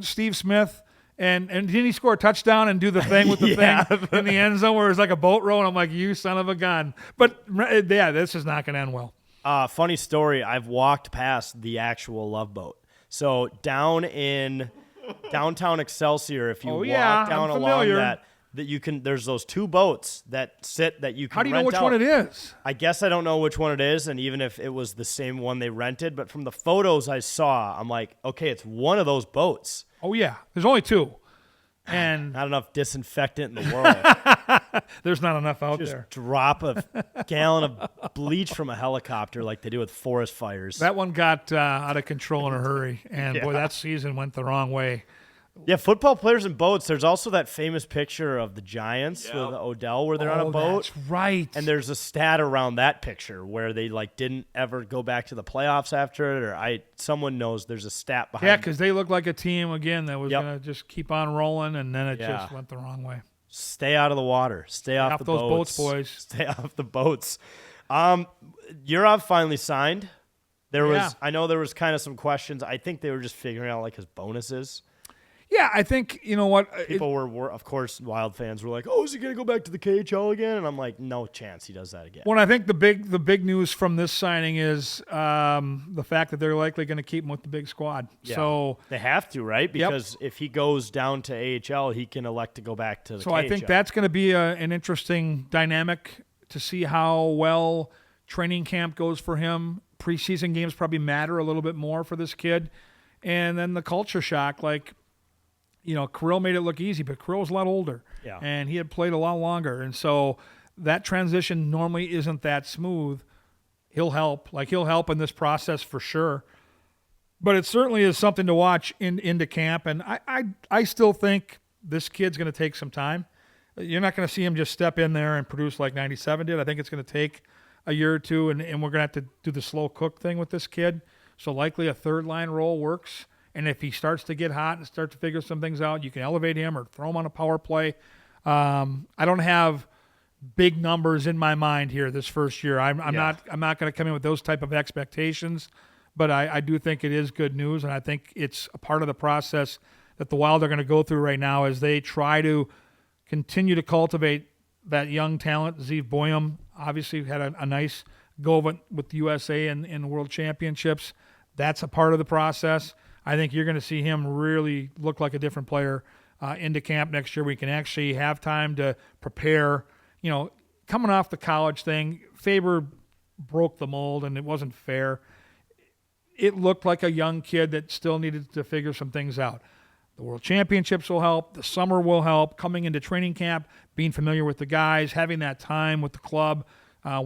Steve Smith? And didn't he score a touchdown and do the thing with the thing in the end zone where it was like a boat row? And I'm like, you son of a gun. But, yeah, this is not going to end well. Funny story. I've walked past the actual Love Boat. So down in downtown Excelsior, if you walk yeah, down I'm along familiar. that you can. There's those 2 boats that sit that you can. How do you know rent which out. one it is? I guess I don't know which one it is, and even if it was the same one they rented, but from the photos I saw, I'm like, okay, it's one of those boats. Oh, yeah. There's only 2. And Not enough disinfectant in the world. there's not enough out Just there. drop a gallon of bleach from a helicopter like they do with forest fires. That one got out of control in a hurry. And, boy, that season went the wrong way. Yeah, football players and boats. There's also that famous picture of the Giants with Odell where they're on a boat. That's right. And there's a stat around that picture where they didn't ever go back to the playoffs after it, or someone knows there's a stat behind. Yeah, because they looked like a team again that was Yep. going to just keep on rolling, and then it just went the wrong way. Stay out of the water. Stay off the those boats. boats, boys. Stay off the boats. Yurov finally signed. I know there was kind of some questions. I think they were just figuring out his bonuses. Yeah, I think, you know what? People were, of course, Wild fans were like, "Oh, is he going to go back to the KHL again?" And I'm like, "No chance he does that again." Well, I think the big news from this signing is the fact that they're likely going to keep him with the big squad. Yeah. So they have to, right? Because if he goes down to AHL, he can elect to go back to the KHL. I think that's going to be an interesting dynamic to see how well training camp goes for him. Preseason games probably matter a little bit more for this kid. And then the culture shock, Kirill made it look easy, but Kirill was a lot older. Yeah. And he had played a lot longer. And so that transition normally isn't that smooth. He'll help. He'll help in this process for sure. But it certainly is something to watch into camp. And I still think this kid's going to take some time. You're not going to see him just step in there and produce like 97 did. I think it's going to take a year or two, and we're going to have to do the slow cook thing with this kid. So likely a third-line role works. And if he starts to get hot and start to figure some things out, you can elevate him or throw him on a power play. I don't have big numbers in my mind here this first year. I'm not going to come in with those type of expectations, but I do think it is good news, and I think it's a part of the process that the Wild are going to go through right now as they try to continue to cultivate that young talent. Zeev Boyum obviously had a nice go with the USA in World Championships. That's a part of the process. I think you're going to see him really look like a different player into camp next year. We can actually have time to prepare. Coming off the college thing, Faber broke the mold, and it wasn't fair. It looked like a young kid that still needed to figure some things out. The World Championships will help. The summer will help. Coming into training camp, being familiar with the guys, having that time with the club. I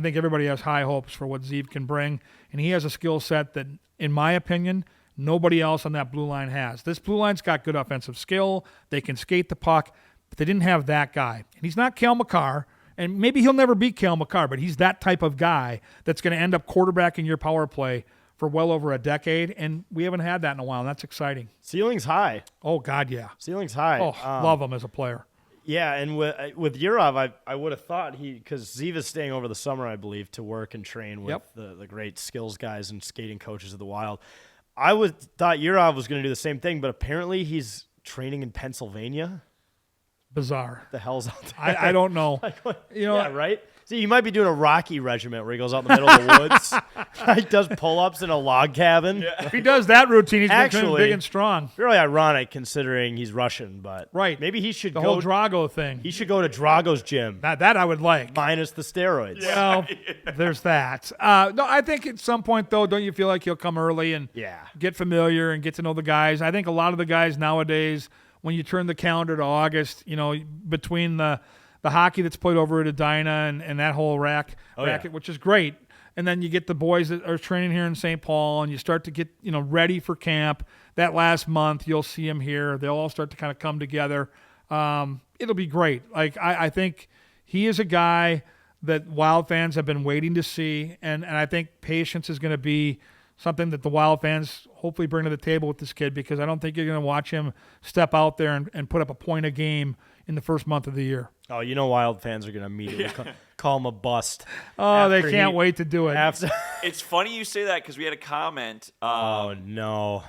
think everybody has high hopes for what Zeev can bring, and he has a skill set that, in my opinion, nobody else on that blue line has. This blue line's got good offensive skill. They can skate the puck, but they didn't have that guy. And he's not Cale Makar, and maybe he'll never be Cale Makar, but he's that type of guy that's going to end up quarterbacking your power play for well over a decade, and we haven't had that in a while, and that's exciting. Ceiling's high. Oh, God, yeah. Ceiling's high. Oh, love him as a player. Yeah, and with Yurov, I would have thought because Zeev is staying over the summer, I believe, to work and train with the great skills guys and skating coaches of the Wild. I thought Yurov was going to do the same thing, but apparently he's training in Pennsylvania. Bizarre. What the hell's out there? I don't know. Yeah, right? See, you might be doing a Rocky regiment where he goes out in the middle of the woods. He does pull-ups in a log cabin. Yeah. If he does that routine, he's becoming big and strong. Really ironic considering he's Russian, but right. Maybe he should the go. whole Drago thing. He should go to Drago's gym. That I would like. Minus the steroids. Well, there's that. No, I think at some point, though, don't you feel like he'll come early and get familiar and get to know the guys? I think a lot of the guys nowadays, when you turn the calendar to August, between the hockey that's played over at Edina and that whole racket, which is great. And then you get the boys that are training here in St. Paul, and you start to get ready for camp. That last month, you'll see them here. They'll all start to kind of come together. It'll be great. I think he is a guy that Wild fans have been waiting to see, and I think patience is going to be something that the Wild fans hopefully bring to the table with this kid, because I don't think you're going to watch him step out there and put up a point a game in the first month of the year. Oh, Wild fans are going to immediately call him a bust. Oh, they can't wait to do it. It's funny you say that because we had a comment. Oh, no.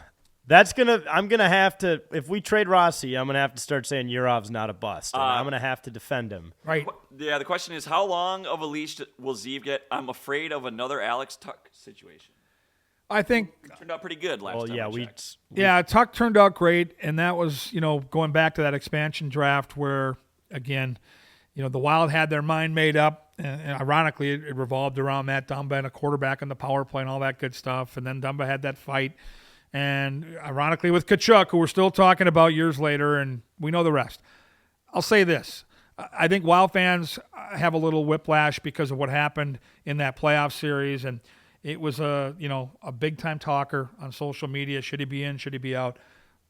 I'm going to have to, if we trade Rossi, I'm going to have to start saying Yurov's not a bust. And I'm going to have to defend him. Right. Yeah, the question is, how long of a leash will Zeev get? I'm afraid of another Alex Tuck situation. I think Turned out pretty good last Well, time. yeah, I we checked. Yeah, Tuck turned out great, and that was, going back to that expansion draft where, again, the Wild had their mind made up, and ironically, it revolved around Matt Dumba and a quarterback in the power play and all that good stuff, and then Dumba had that fight, and ironically with Kachuk, who we're still talking about years later, and we know the rest. I'll say this. I think Wild fans have a little whiplash because of what happened in that playoff series, and it was a big-time talker on social media. Should he be in? Should he be out?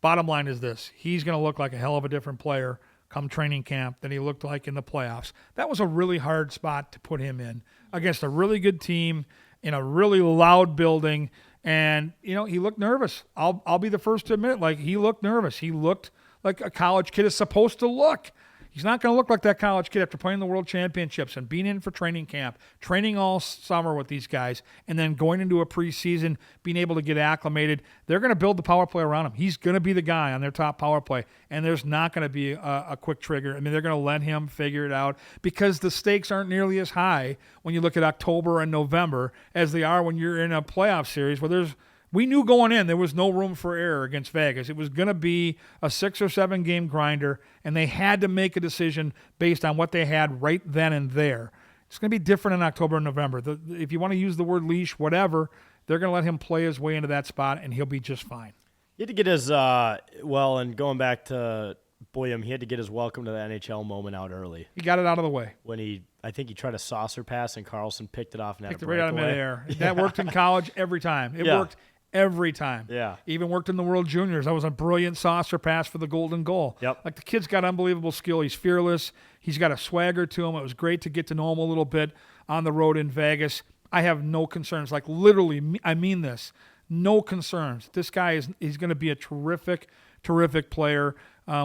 Bottom line is this. He's going to look like a hell of a different player come training camp than he looked like in the playoffs. That was a really hard spot to put him in against a really good team in a really loud building. And, he looked nervous. I'll be the first to admit, he looked nervous. He looked like a college kid is supposed to look. He's not going to look like that college kid after playing the World Championships and being in for training camp, training all summer with these guys, and then going into a preseason, being able to get acclimated. They're going to build the power play around him. He's going to be the guy on their top power play, and there's not going to be a quick trigger. I mean, they're going to let him figure it out because the stakes aren't nearly as high when you look at October and November as they are when you're in a playoff series where we knew going in there was no room for error against Vegas. It was going to be a 6 or 7 game grinder, and they had to make a decision based on what they had right then and there. It's going to be different in October and November. If you want to use the word leash, whatever, they're going to let him play his way into that spot, and he'll be just fine. He had to get his and going back to Boyum, he had to get his welcome to the NHL moment out early. He got it out of the way. When I think he tried a saucer pass, and Carlson picked it off and Picked had it a right out of breakaway. midair. That worked in college every time. It worked every time. Yeah. Even worked in the World Juniors. That was a brilliant saucer pass for the golden goal. Yep. The kid's got unbelievable skill. He's fearless. He's got a swagger to him. It was great to get to know him a little bit on the road in Vegas. I have no concerns. Literally, I mean this. No concerns. This guy he's going to be a terrific, terrific player.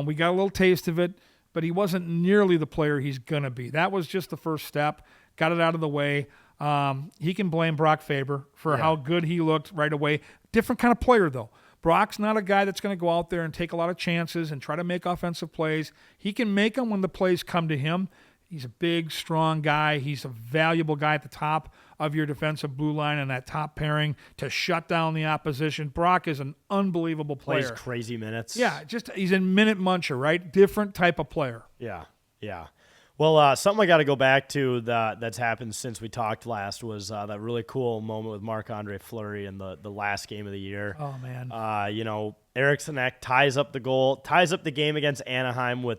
We got a little taste of it, but he wasn't nearly the player he's going to be. That was just the first step. Got it out of the way. He can blame Brock Faber for how good he looked right away. Different kind of player, though. Brock's not a guy that's going to go out there and take a lot of chances and try to make offensive plays. He can make them when the plays come to him. He's a big, strong guy. He's a valuable guy at the top of your defensive blue line and that top pairing to shut down the opposition. Brock is an unbelievable player. Plays crazy minutes. Yeah, he's a minute muncher, right? Different type of player. Yeah. Well, something I got to go back to that's happened since we talked last was that really cool moment with Marc-Andre Fleury in the last game of the year. Oh, man. Eriksson Ek ties up the game against Anaheim with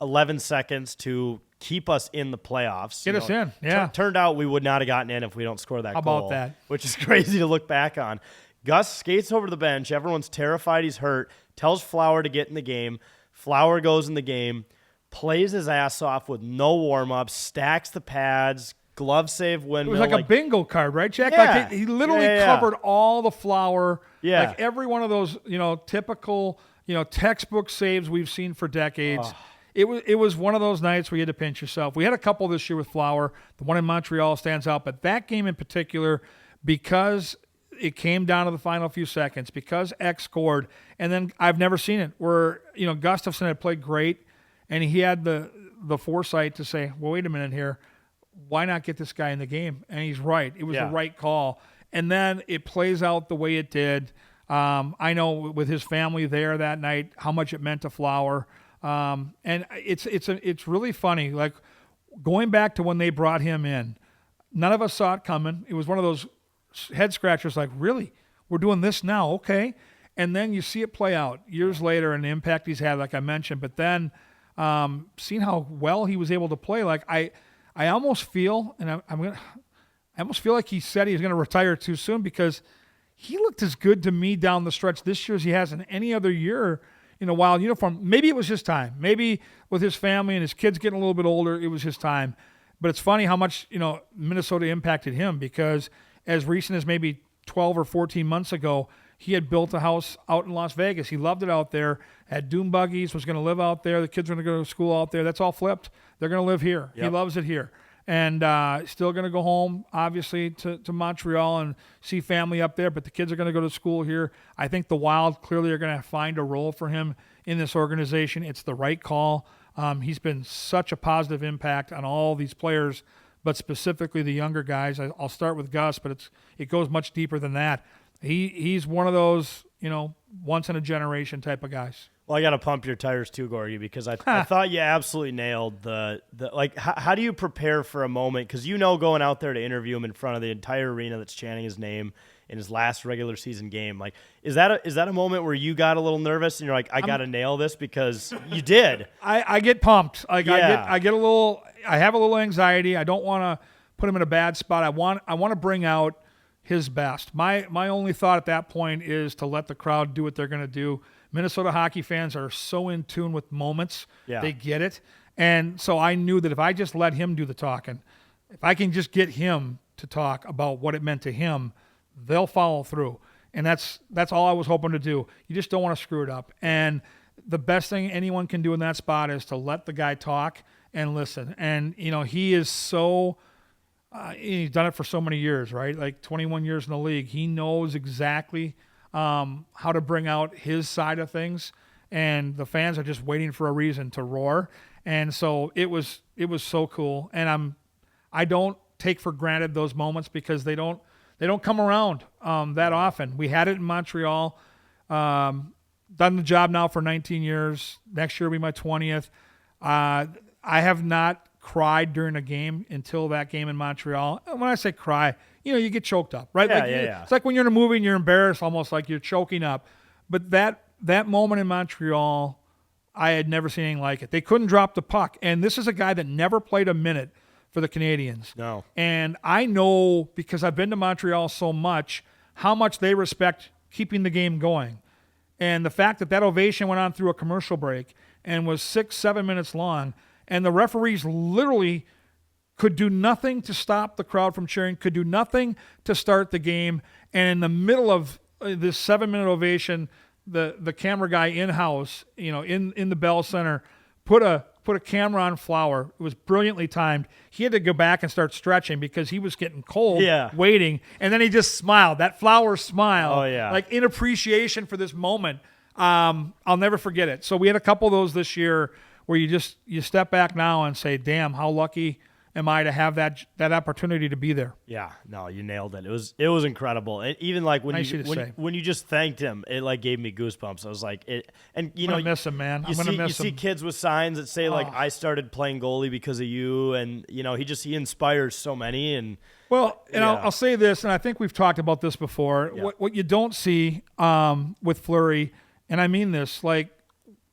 11 seconds to keep us in the playoffs. Get us in, yeah. Turned out we would not have gotten in if we don't score that How goal. about that? Which is crazy to look back on. Gus skates over to the bench. Everyone's terrified he's hurt. Tells Flower to get in the game. Flower goes in the game. Plays his ass off with no warm-up. Stacks the pads. Glove save It windmill. was like a bingo card, right, Jack? Yeah. He literally Yeah. covered all the Flower. Yeah. Every one of those, typical, textbook saves we've seen for decades. It was one of those nights where you had to pinch yourself. We had a couple this year with Flower. The one in Montreal stands out, but that game in particular, because it came down to the final few seconds, because X scored, and then I've never seen it where, Gustafsson had played great, and he had the foresight to say, well, wait a minute here. Why not get this guy in the game? And he's right. It was the right call. And then it plays out the way it did. I know with his family there that night, how much it meant to Flower. And it's really funny. Like going back to when they brought him in, none of us saw it coming. It was one of those head scratchers like, really? We're doing this now? Okay. And then you see it play out years later and the impact he's had, like I mentioned. But then seeing how well he was able to play, like I almost feel, and I almost feel like he said he was going to retire too soon because he looked as good to me down the stretch this year as he has in any other year in a Wild uniform. Maybe it was his time. Maybe with his family and his kids getting a little bit older, it was his time. But it's funny how much Minnesota impacted him because as recent as maybe 12 or 14 months ago, he had built a house out in Las Vegas. He loved it out there, had dune buggies, was going to live out there. The kids were going to go to school out there. That's all flipped. They're going to live here. Yep. He loves it here. And still going to go home, obviously, to Montreal and see family up there, but the kids are going to go to school here. I think the Wild clearly are going to find a role for him in this organization. It's the right call. He's been such a positive impact on all these players, but specifically the younger guys. I'll start with Gus, but it goes much deeper than that. He's one of those, once in a generation type of guys. Well, I got to pump your tires too, Gorgie, because I thought you absolutely nailed the like. How do you prepare for a moment? Because going out there to interview him in front of the entire arena that's chanting his name in his last regular season game. Like, is that a moment where you got a little nervous and you're like, I got to nail this, because you did? I get pumped. Like Yeah. I get a little. I have a little anxiety. I don't want to put him in a bad spot. I want to bring out his best. My only thought at that point is to let the crowd do what they're going to do. Minnesota hockey fans are so in tune with moments. Yeah. They get it. And so I knew that if I just let him do the talking, if I can just get him to talk about what it meant to him, they'll follow through. And that's all I was hoping to do. You just don't want to screw it up. And the best thing anyone can do in that spot is to let the guy talk and listen. And, he is so he's done it for so many years, right? Like 21 years in the league. He knows exactly how to bring out his side of things, and the fans are just waiting for a reason to roar. And so it was so cool. And I don't take for granted those moments, because they don't come around that often. We had it in Montreal. Done the job now for 19 years. Next year will be my 20th. I have not cried during a game until that game in Montreal. And when I say cry, you get choked up, right? Yeah. It's like when you're in a movie and you're embarrassed, almost like you're choking up. But that moment in Montreal, I had never seen anything like it. They couldn't drop the puck. And this is a guy that never played a minute for the Canadiens. No. And I know, because I've been to Montreal so much, how much they respect keeping the game going. And the fact that ovation went on through a commercial break and was 6-7 minutes long, and the referees literally could do nothing to stop the crowd from cheering, could do nothing to start the game. And in the middle of this 7-minute ovation, the camera guy in-house, in the Bell Center, put a camera on Flower. It was brilliantly timed. He had to go back and start stretching because he was getting cold waiting. And then he just smiled. That Flower smile, like in appreciation for this moment. I'll never forget it. So we had a couple of those this year where you step back now and say, damn, how lucky am I to have that opportunity to be there. Yeah, no, you nailed it. It was incredible. It, even like when Nice when you just thanked him, it like gave me goosebumps. I was like, and I'm gonna miss him, man. I'm gonna miss him. You see kids with signs that say like, I started playing goalie because of you, and he inspires so many. And I'll say this, and I think we've talked about this before. Yeah. What you don't see with Fleury, and I mean this, like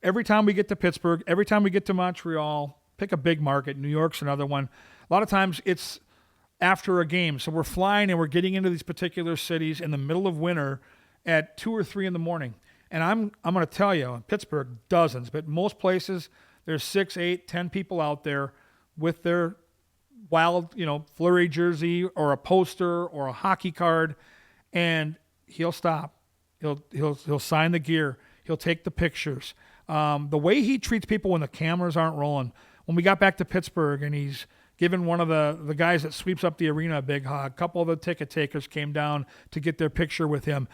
every time we get to Pittsburgh, every time we get to Montreal, pick a big market. New York's another one. A lot of times it's after a game. So we're flying and we're getting into these particular cities in the middle of winter at 2 or 3 in the morning. And I'm going to tell you, in Pittsburgh, dozens, but most places there's 6, 8, 10 people out there with their wild, Fleury jersey or a poster or a hockey card, and he'll stop. He'll sign the gear. He'll take the pictures. The way he treats people when the cameras aren't rolling. When we got back to Pittsburgh and he's given one of the guys that sweeps up the arena a big hug, a couple of the ticket takers came down to get their picture with him.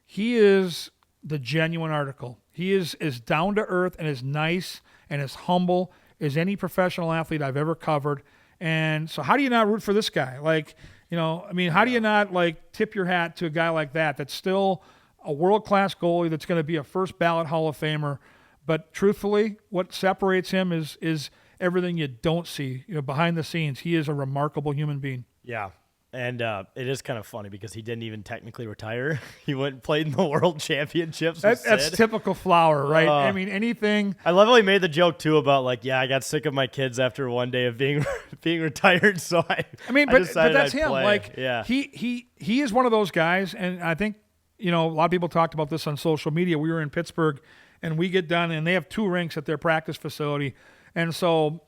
He is the genuine article. He is as down to earth and as nice and as humble as any professional athlete I've ever covered. And so how do you not root for this guy? How do you not tip your hat to a guy like that that's still a world-class goalie that's going to be a first ballot Hall of Famer? But truthfully, what separates him is everything you don't see, behind the scenes. He is a remarkable human being. Yeah. And it is kind of funny because he didn't even technically retire. He went and played in the World Championships. That's typical Flower, right? Anything. I love how he made the joke too about I got sick of my kids after one day of being retired, so I but that's him. Play. He is one of those guys, and I think a lot of people talked about this on social media. We were in Pittsburgh, and we get done, and they have 2 rinks at their practice facility. And so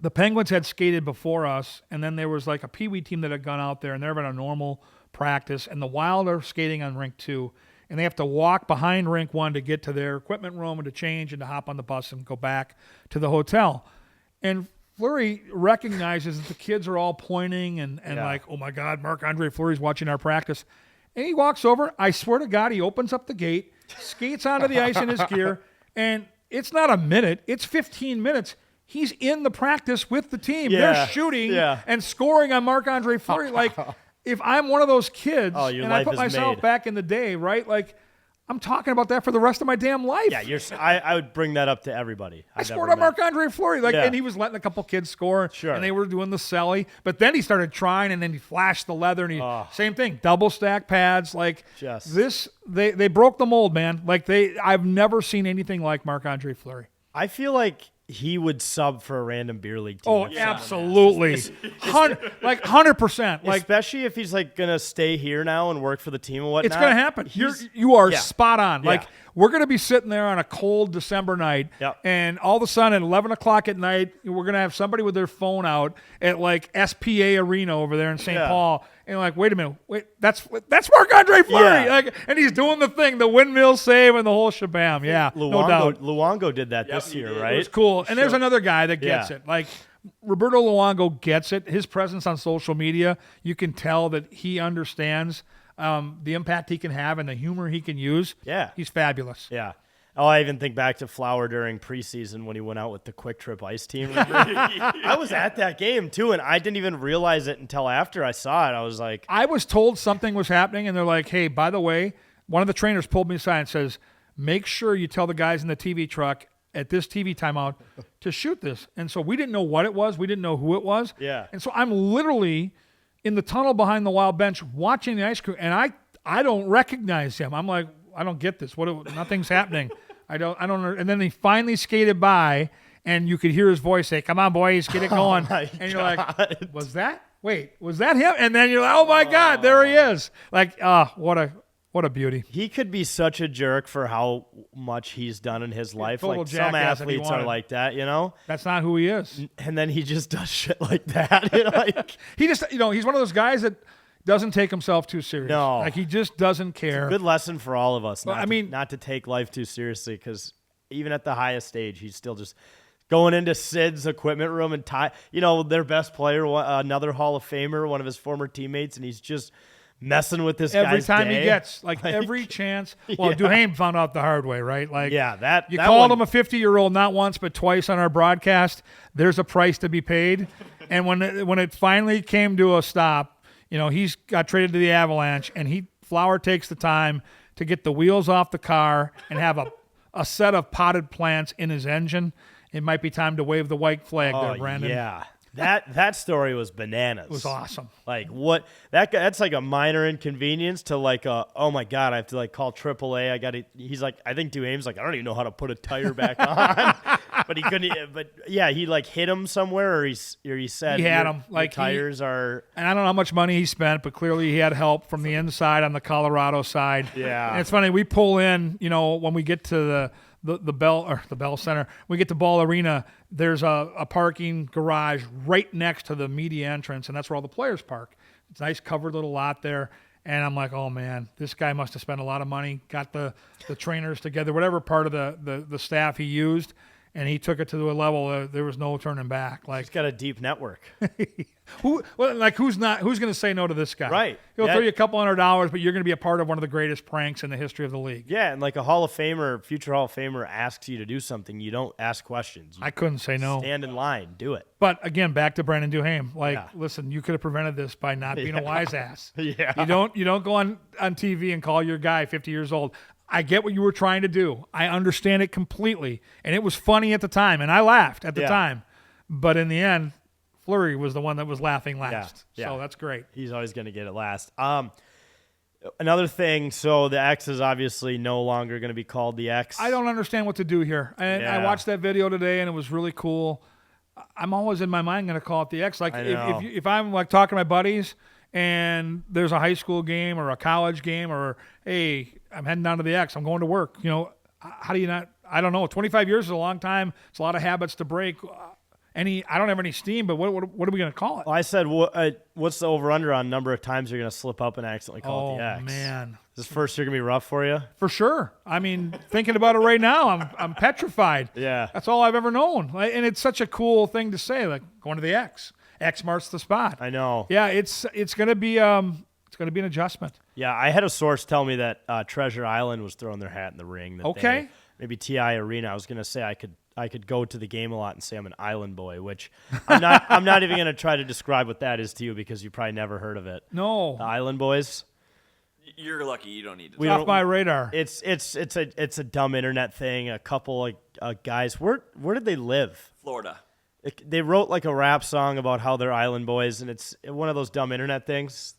the Penguins had skated before us, and then there was a peewee team that had gone out there, and they're having a normal practice, and the Wild are skating on rink 2, and they have to walk behind rink 1 to get to their equipment room and to change and to hop on the bus and go back to the hotel. And Fleury recognizes that the kids are all pointing and oh my God, Marc-Andre Fleury's watching our practice. And he walks over. I swear to God, he opens up the gate, skates onto the ice in his gear, and it's not a minute. It's 15 minutes. He's in the practice with the team. Yeah. They're shooting Yeah. and scoring on Marc-Andre Fleury. if I'm one of those kids Oh, your and I life put is myself made. back in the day, right? Like, I'm talking about that for the rest of my damn life. Yeah, I would bring that up to everybody. I scored on Marc-Andre Fleury, and he was letting a couple kids score, Sure. and they were doing the celly. But then he started trying, and then he flashed the leather, and same thing, double stack pads. Like Just- they broke the mold, man. Like I've never seen anything like Marc-Andre Fleury. I feel like he would sub for a random beer league team. Oh, absolutely, 100%. Like especially if he's like gonna stay here now and work for the team and whatnot. it's gonna happen. You are Yeah. spot on. Yeah. Like we're gonna be sitting there on a cold December night, Yep. and all of a sudden at 11 o'clock at night, we're gonna have somebody with their phone out at like SPA Arena over there in St. Yeah. Paul, and like, wait a minute, that's Marc-Andre Fleury, Yeah. like, and he's doing the thing, the windmill save and the whole shabam. Yeah, no doubt. Luongo did that this year, right? It was cool. And there's another guy that gets Yeah. it. Like Roberto Luongo gets it. His presence on social media, you can tell that he understands the impact he can have and the humor he can use. Yeah. He's fabulous. Yeah. Oh, I even think back to Flower during preseason when he went out with the Quick Trip Ice team. I was at that game too, and I didn't even realize it until after I saw it. I was like, I was told something was happening, and they're like, hey, by the way, one of the trainers pulled me aside and says, make sure you tell the guys in the TV truck at this TV timeout to shoot this. And so we didn't know what it was. We didn't know who it was. Yeah. And so I'm literally in the tunnel behind the wild bench watching the ice crew, and I don't recognize him. I'm like, I don't get this. Nothing's happening. I don't. And then he finally skated by, and you could hear his voice say, "Come on, boys, get it going." And you're like, "Was that? Wait, was that him?" And then you're like, "Oh my God, there he is!" Like, what a beauty. he could be such a jerk for how much he's done in his life. total Like some jackass if he athletes are wanted. like that, you know? That's not who he is. And then he just does shit like that. You know, like, He just, he's one of those guys that doesn't take himself too serious. No. Like he just doesn't care. good lesson for all of us. Well, Not to take life too seriously, because even at the highest stage, he's still just going into Sid's equipment room and their best player, another Hall of Famer, one of his former teammates, and he's just messing with this Every guy's time day. he gets, every chance. Well, Duhaime found out the hard way, right? Like, Yeah, you that called one- him a 50-year-old not once but twice on our broadcast. There's a price to be paid, and when it finally came to a stop, he's got traded to the Avalanche, and Flower takes the time to get the wheels off the car and have a set of potted plants in his engine. It might be time to wave the white flag there, Brandon. Yeah. That story was bananas. It was awesome. Like what that's like a minor inconvenience to like oh my God, I have to like call AAA. He's like, I think Duhaime's like, I don't even know how to put a tire back on. But he couldn't, but yeah, he like hit him somewhere, or he said He had your- him. Like, your tires are And I don't know how much money he spent, but clearly he had help from the inside on the Colorado side. Yeah. And it's funny, we pull in, when we get to the Bell Center, we get to Ball Arena, there's a parking garage right next to the media entrance, and that's where all the players park. It's a nice covered little lot there. And I'm like, oh man, this guy must have spent a lot of money, got the trainers together, whatever part of the staff he used, and he took it to a level there was no turning back. Like, he's got a deep network. who's going to say no to this guy? Right. He'll Yeah. throw you a couple $100, but you're going to be a part of one of the greatest pranks in the history of the league. Yeah, and like a Hall of Famer, future Hall of Famer asks you to do something, you don't ask questions. You I couldn't say no. stand in line, do it. But again, back to Brandon Duhaime. Like, Yeah. listen, you could have prevented this by not being a wise ass. Yeah. You don't go on TV and call your guy 50 years old. I get what you were trying to do. I understand it completely. And it was funny at the time, and I laughed at the Yeah. time. But in the end, Fleury was the one that was laughing last. Yeah. So that's great. He's always going to get it last. Another thing, so the X is obviously no longer going to be called the X. I don't understand what to do here. And I Yeah. watched that video today, and it was really cool. I'm always in my mind going to call it the X. Like I know. if I'm like talking to my buddies and there's a high school game or a college game, or hey, I'm heading down to the X, I'm going to work. How do you not? I don't know. 25 years is a long time. It's a lot of habits to break. I don't have any steam, but what are we going to call it? Well, I said, what's the over-under on number of times you're going to slip up and accidentally call it the X? Man, Is this first year going to be rough for you? for sure. I mean, thinking about it right now, I'm petrified. Yeah. That's all I've ever known. And it's such a cool thing to say, like going to the X. X marks the spot. I know. Yeah, it's going to be an adjustment. Yeah, I had a source tell me that Treasure Island was throwing their hat in the ring. That Okay. maybe TI Arena. I was going to say I I could go to the game a lot and say I'm an island boy, which I'm not even going to try to describe what that is to you because you probably never heard of it. No. The Island Boys. You're lucky you don't need to. We Off don't- my radar. It's a dumb internet thing. A couple of guys. Where did they live? Florida. They wrote like a rap song about how they're island boys, and it's one of those dumb internet things.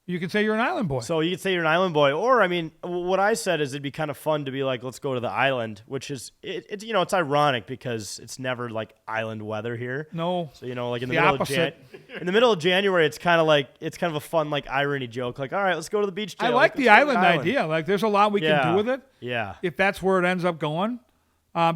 You can say you're an island boy. So you could say you're an island boy, or I mean, what I said is it'd be kind of fun to be like, let's go to the island, which is it's it's ironic because it's never like island weather here. No. So like in the The middle opposite. in the middle of January, it's kind of a fun like irony joke. Like, all right, let's go to the beach. I Today. like Let's the go to island idea. Like, there's a lot we can do with it. Yeah. If that's where it ends up going.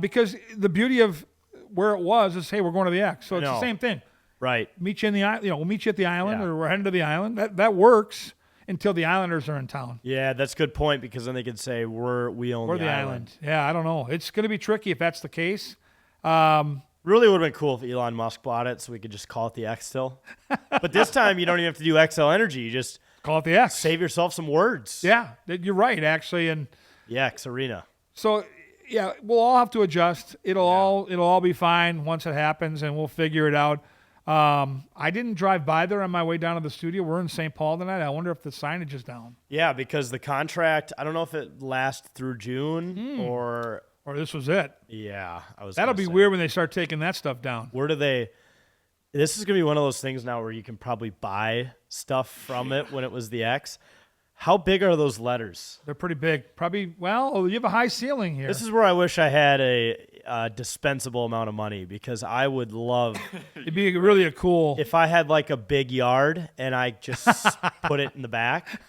Because the beauty of where it was is, hey, we're going to the X. So it's the know. same thing. Right. Meet you in the we'll meet you at the island, Yeah. or we're heading to the island. That works until the Islanders are in town. Yeah, that's a good point because then they could say we own Or the island. Yeah, I don't know. It's going to be tricky if that's the case. Really would have been cool if Elon Musk bought it so we could just call it the X still. But this time you don't even have to do XL Energy. You just Call it the X. save yourself some words. Yeah, you're right, actually. And The X Arena. so, yeah, we'll all have to adjust. It'll all be fine once it happens, and we'll figure it out. I didn't drive by there on my way down to the studio. We're in St. Paul tonight. I wonder if the signage is down. Yeah, because the contract, I don't know if it lasts through June or Or this was it. yeah. I was. That'll gonna be say. weird when they start taking that stuff down. Where do they? This is gonna be one of those things now where you can probably buy stuff from it when it was the X. How big are those letters? They're pretty big. Probably, well, you have a high ceiling here. This is where I wish I had a dispensable amount of money because I would love It'd be really a cool. if I had like a big yard and I just put it in the back.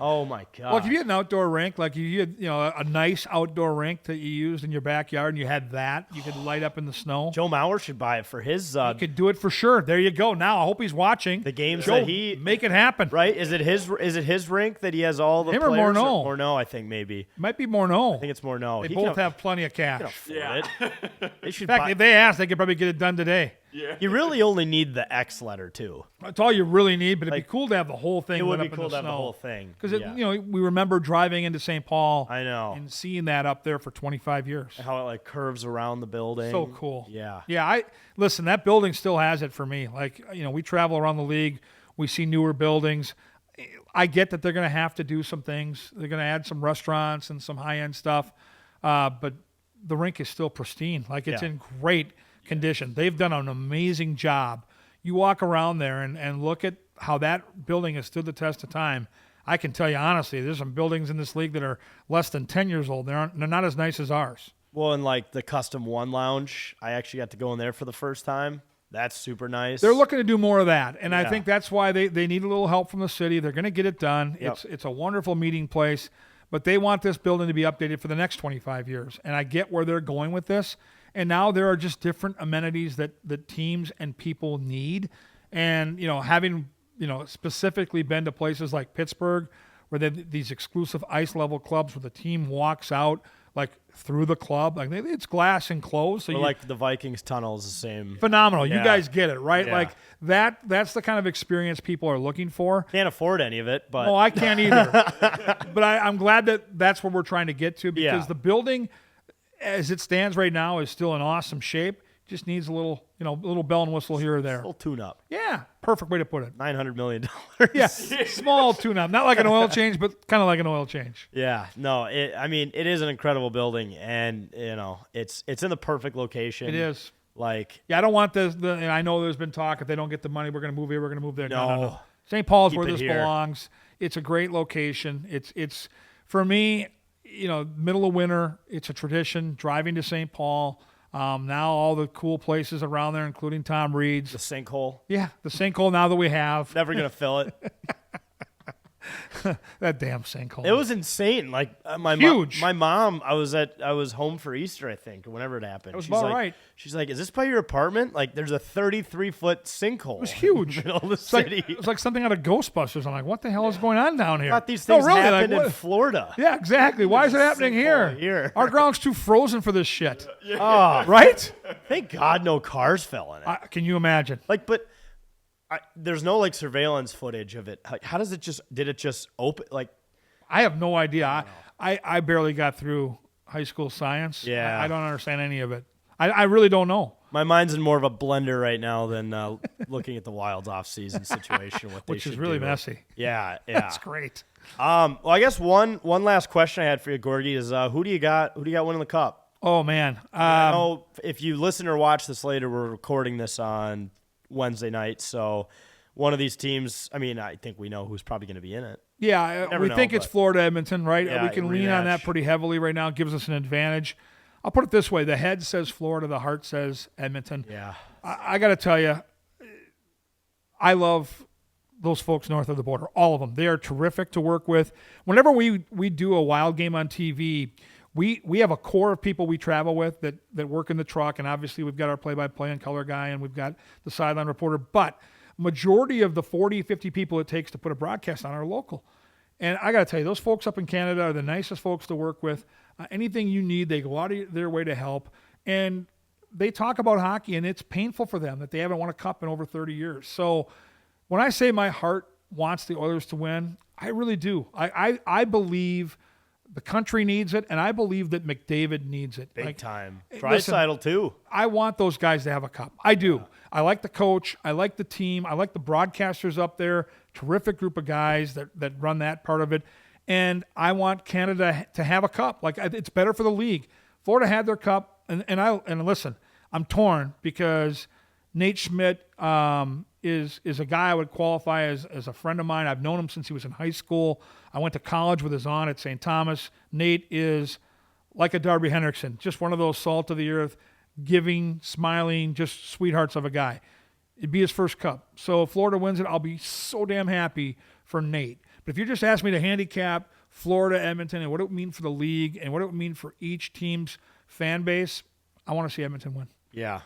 Oh my god! Well, if you had an outdoor rink, like you had, a nice outdoor rink that you used in your backyard, and you had that, you could light up in the snow. Joe Mauer should buy it for his You could do it for sure. There you go. Now I hope he's watching the games Joe, that he make it happen. right. Is it his rink that he has all the Him or players? Morneau? Or no, I think maybe. Might be more no. I think it's more no. They He both can have plenty of cash. afford Yeah. it. They should In fact, buy. if they asked, they could probably get it done today. You really only need the X letter too. That's all you really need, but it'd Like, be cool to have the whole thing It would lit be up cool in to the have the snow. whole thing Because, yeah. we remember driving into St. Paul I know and seeing that up there for 25 years. how it like curves around the building. So cool. Yeah. Yeah, listen, that building still has it for me. Like, we travel around the league, we see newer buildings. I get that they're going to have to do some things. They're going to add some restaurants and some high-end stuff. But the rink is still pristine. Like, it's Yeah. in great condition. They've done an amazing job. You walk around there and look at how that building has stood the test of time. I can tell you honestly, there's some buildings in this league that are less than 10 years old. They're not as nice as ours. Well, and like the Custom One Lounge, I actually got to go in there for the first time. That's super nice. They're looking to do more of that, and I Yeah. think that's why they need a little help from the city. They're going to get it done. Yep. It's a wonderful meeting place, but they want this building to be updated for the next 25 years, and I get where they're going with this. And now there are just different amenities that teams and people need, and having specifically been to places like Pittsburgh, where they have these exclusive ice level clubs where the team walks out like through the club, like it's glass enclosed, so Or you, like the Vikings tunnel is the same. phenomenal. You Yeah. guys get it, right? Yeah. Like that's the kind of experience people are looking for. Can't afford any of it, but Oh, I can't either. But I'm glad that that's where we're trying to get to, because Yeah. the building, as it stands right now, is still in awesome shape. Just needs a little, little bell and whistle here or there. little tune up. Yeah, perfect way to put it. $900 million. Yeah, small tune-up, not like an oil change, but kind of like an oil change. Yeah, no, it is an incredible building, and it's in the perfect location. It is. Like, Yeah, I don't want this. And I know there's been talk, if they don't get the money, we're going to move here, we're going to move there. No. No. St. Paul's Keep where it this here. belongs. It's a great location. It's for me, middle of winter. It's a tradition driving to St. Paul. Now all the cool places around there, including Tom Reed's. the sinkhole, Yeah, the sinkhole now that we have. never gonna fill it. That damn sinkhole. It was insane. Like my Huge. my mom. I was home for Easter, I think, or whenever it happened. That was She's about like, right. She's like, "Is this by your apartment? Like, there's a 33-foot sinkhole. It was huge. in the middle of the It's like, city. it's like something out of Ghostbusters. I'm like, what the hell is going on down here? I thought these No, things really, like, happened in what- Florida. Yeah, exactly. Why is it happening sinkhole here? here. Our ground's too frozen for this shit. Oh, Right? thank God no cars fell in it. Can you imagine? Like, but there's no like surveillance footage of it. Like, how does it just? Did it just open? Like, I have no idea. I barely got through high school science. Yeah. I don't understand any of it. I really don't know. My mind's in more of a blender right now than looking at the Wild's off-season situation. Which is really messy. Yeah. That's great. Well, I guess one last question I had for you, Gorgie, is who do you got winning the Cup? Oh, man. I know if you listen or watch this later, we're recording this on Wednesday night, so one of these teams, I mean, I think we know who's probably going to be in it. Yeah, we think it's Florida Edmonton, right? Yeah, we can lean on that pretty heavily right now. It gives us an advantage. I'll put it this way. The head says Florida. The heart says Edmonton. Yeah. I got to tell you, I love those folks north of the border, all of them. They are terrific to work with. Whenever we do a Wild game on TV, we have a core of people we travel with that work in the truck, and obviously we've got our play-by-play and color guy, and we've got the sideline reporter. But majority of the 40, 50 people it takes to put a broadcast on are local. And I got to tell you, those folks up in Canada are the nicest folks to work with. Anything you need, they go out of their way to help. And they talk about hockey, and it's painful for them that they haven't won a cup in over 30 years. So when I say my heart wants the Oilers to win, I really do. I believe the country needs it, and I believe that McDavid needs it. Big time. Listen, Draisaitl, too. I want those guys to have a cup. I do. Yeah. I like the coach. I like the team. I like the broadcasters up there. Terrific group of guys that run that part of it. And I want Canada to have a cup. Like, it's better for the league. Florida had their cup, and listen, I'm torn because Nate Schmidt is a guy I would qualify as a friend of mine. I've known him since he was in high school. I went to college with his aunt at St. Thomas. Nate is like a Darby Hendrickson, just one of those salt of the earth, giving, smiling, just sweethearts of a guy. It'd be his first cup. So if Florida wins it, I'll be so damn happy for Nate. But if you just ask me to handicap Florida, Edmonton, and what it would mean for the league and what it would mean for each team's fan base, I want to see Edmonton win. Yeah,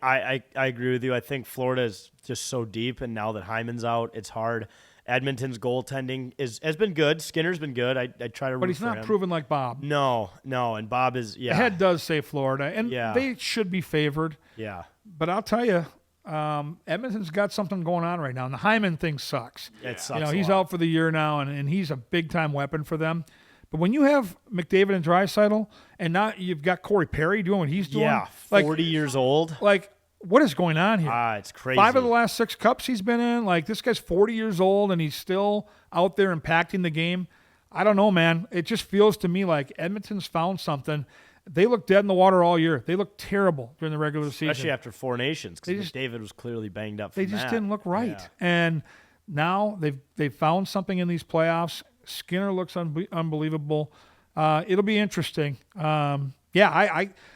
I agree with you. I think Florida is just so deep, and now that Hyman's out, it's hard. Edmonton's goaltending has been good. Skinner's been good. I try to root But he's for not him. proven like Bob. No, and Bob is, The head does say Florida, and Yeah. they should be favored. Yeah. But I'll tell you, Edmonton's got something going on right now, and the Hyman thing sucks. It sucks. You know, a he's lot. out for the year now, and he's a big-time weapon for them. But when you have McDavid and Draisaitl, and now you've got Corey Perry doing what he's doing. Yeah, 40 years old. Like, what is going on here? It's crazy. 5 of the last 6 cups he's been in. Like, this guy's 40 years old, and he's still out there impacting the game. I don't know, man. It just feels to me like Edmonton's found something. They look dead in the water all year. They look terrible during the regular season. Especially after 4 Nations, because McDavid was clearly banged up from They just that. didn't look right. Yeah. And now they've found something in these playoffs. Skinner looks unbelievable. It'll be interesting. The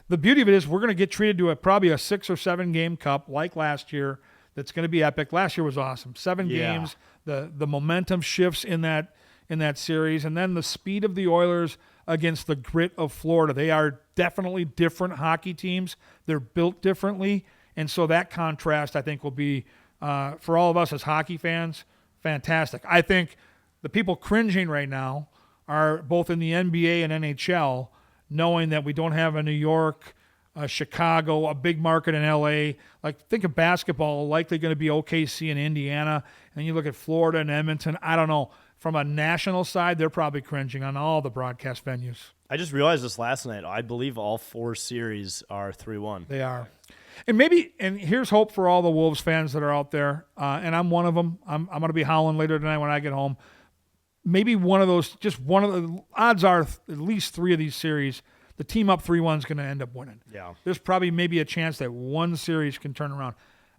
beauty of it is we're going to get treated to probably a 6 or 7 game cup like last year. That's going to be epic. Last year was awesome. 7 games. The momentum shifts in that series, and then the speed of the Oilers against the grit of Florida. They are definitely different hockey teams. They're built differently, and so that contrast I think will be for all of us as hockey fans fantastic. I think the people cringing right now are both in the NBA and NHL, knowing that we don't have a New York, Chicago, a big market in LA. Like, think of basketball, likely going to be OKC and Indiana. And you look at Florida and Edmonton. I don't know. From a national side, they're probably cringing on all the broadcast venues. I just realized this last night. I believe all 4 series are 3-1. They are. And here's hope for all the Wolves fans that are out there. And I'm one of them. I'm going to be howling later tonight when I get home. Maybe one of the odds are at least 3 of these series, the team up 3-1 is going to end up winning. Yeah. There's probably maybe a chance that one series can turn around.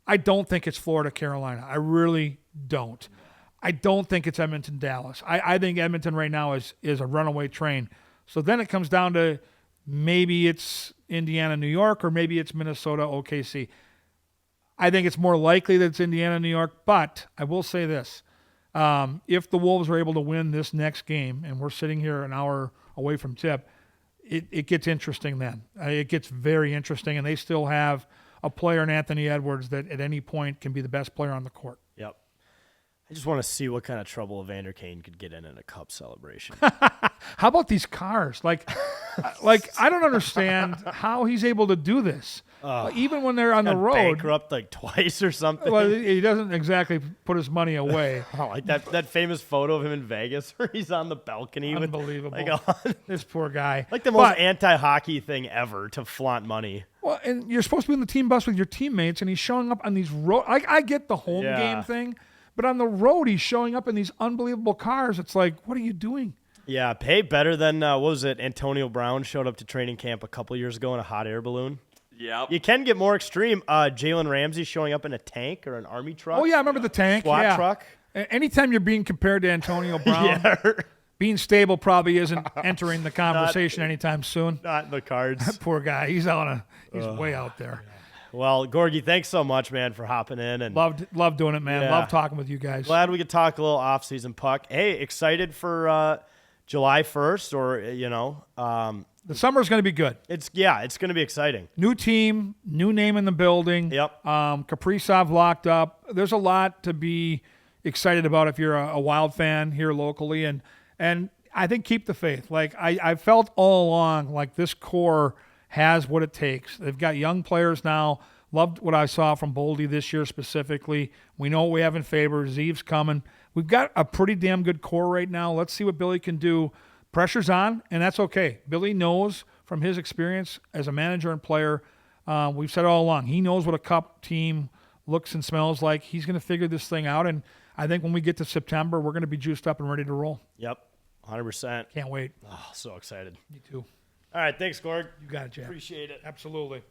I don't think it's Florida, Carolina. I really don't. I don't think it's Edmonton, Dallas. I think Edmonton right now is a runaway train. So then it comes down to maybe it's Indiana, New York, or maybe it's Minnesota, OKC. I think it's more likely that it's Indiana, New York, but I will say this. If the Wolves are able to win this next game, and we're sitting here an hour away from tip, it gets interesting then. It gets very interesting, and they still have a player in Anthony Edwards that at any point can be the best player on the court. Yep. I just want to see what kind of trouble Evander Kane could get in a cup celebration. How about these cars? Like I don't understand how he's able to do this. Even when they're on the road. Bankrupt like twice or something. Well, he doesn't exactly put his money away. Oh, like that famous photo of him in Vegas where he's on the balcony. Unbelievable. With, This poor guy. like the most anti-hockey thing ever to flaunt money. Well, and you're supposed to be on the team bus with your teammates, and he's showing up on these road. I get the home game thing, but on the road, he's showing up in these unbelievable cars. It's like, what are you doing? Yeah, pay better than, what was it, Antonio Brown showed up to training camp a couple years ago in a hot air balloon. Yep. You can get more extreme. Jalen Ramsey showing up in a tank or an army truck. Oh, yeah, I remember the tank. SWAT truck. Anytime you're being compared to Antonio Brown, being stable probably isn't entering the conversation anytime soon. Not in the cards. Poor guy. He's way out there. Well, Gorgie, thanks so much, man, for hopping in. And Love doing it, man. Yeah. Love talking with you guys. glad we could talk a little off-season puck. Hey, excited for July 1st or, The summer's going to be good. it's going to be exciting. New team, new name in the building. Yep. Kaprizov locked up. There's a lot to be excited about if you're a Wild fan here locally, and I think keep the faith. Like I felt all along, like this core has what it takes. They've got young players now. Loved what I saw from Boldy this year specifically. We know what we have in favor. Zeev's coming. We've got a pretty damn good core right now. Let's see what Billy can do. Pressure's on, and that's okay. Billy knows from his experience as a manager and player, we've said all along, he knows what a cup team looks and smells like. He's going to figure this thing out, and I think when we get to September, we're going to be juiced up and ready to roll. Yep, 100%. Can't wait. Oh, so excited. Me too. All right, thanks, Gorg. You got it, Jack. Appreciate it. Absolutely.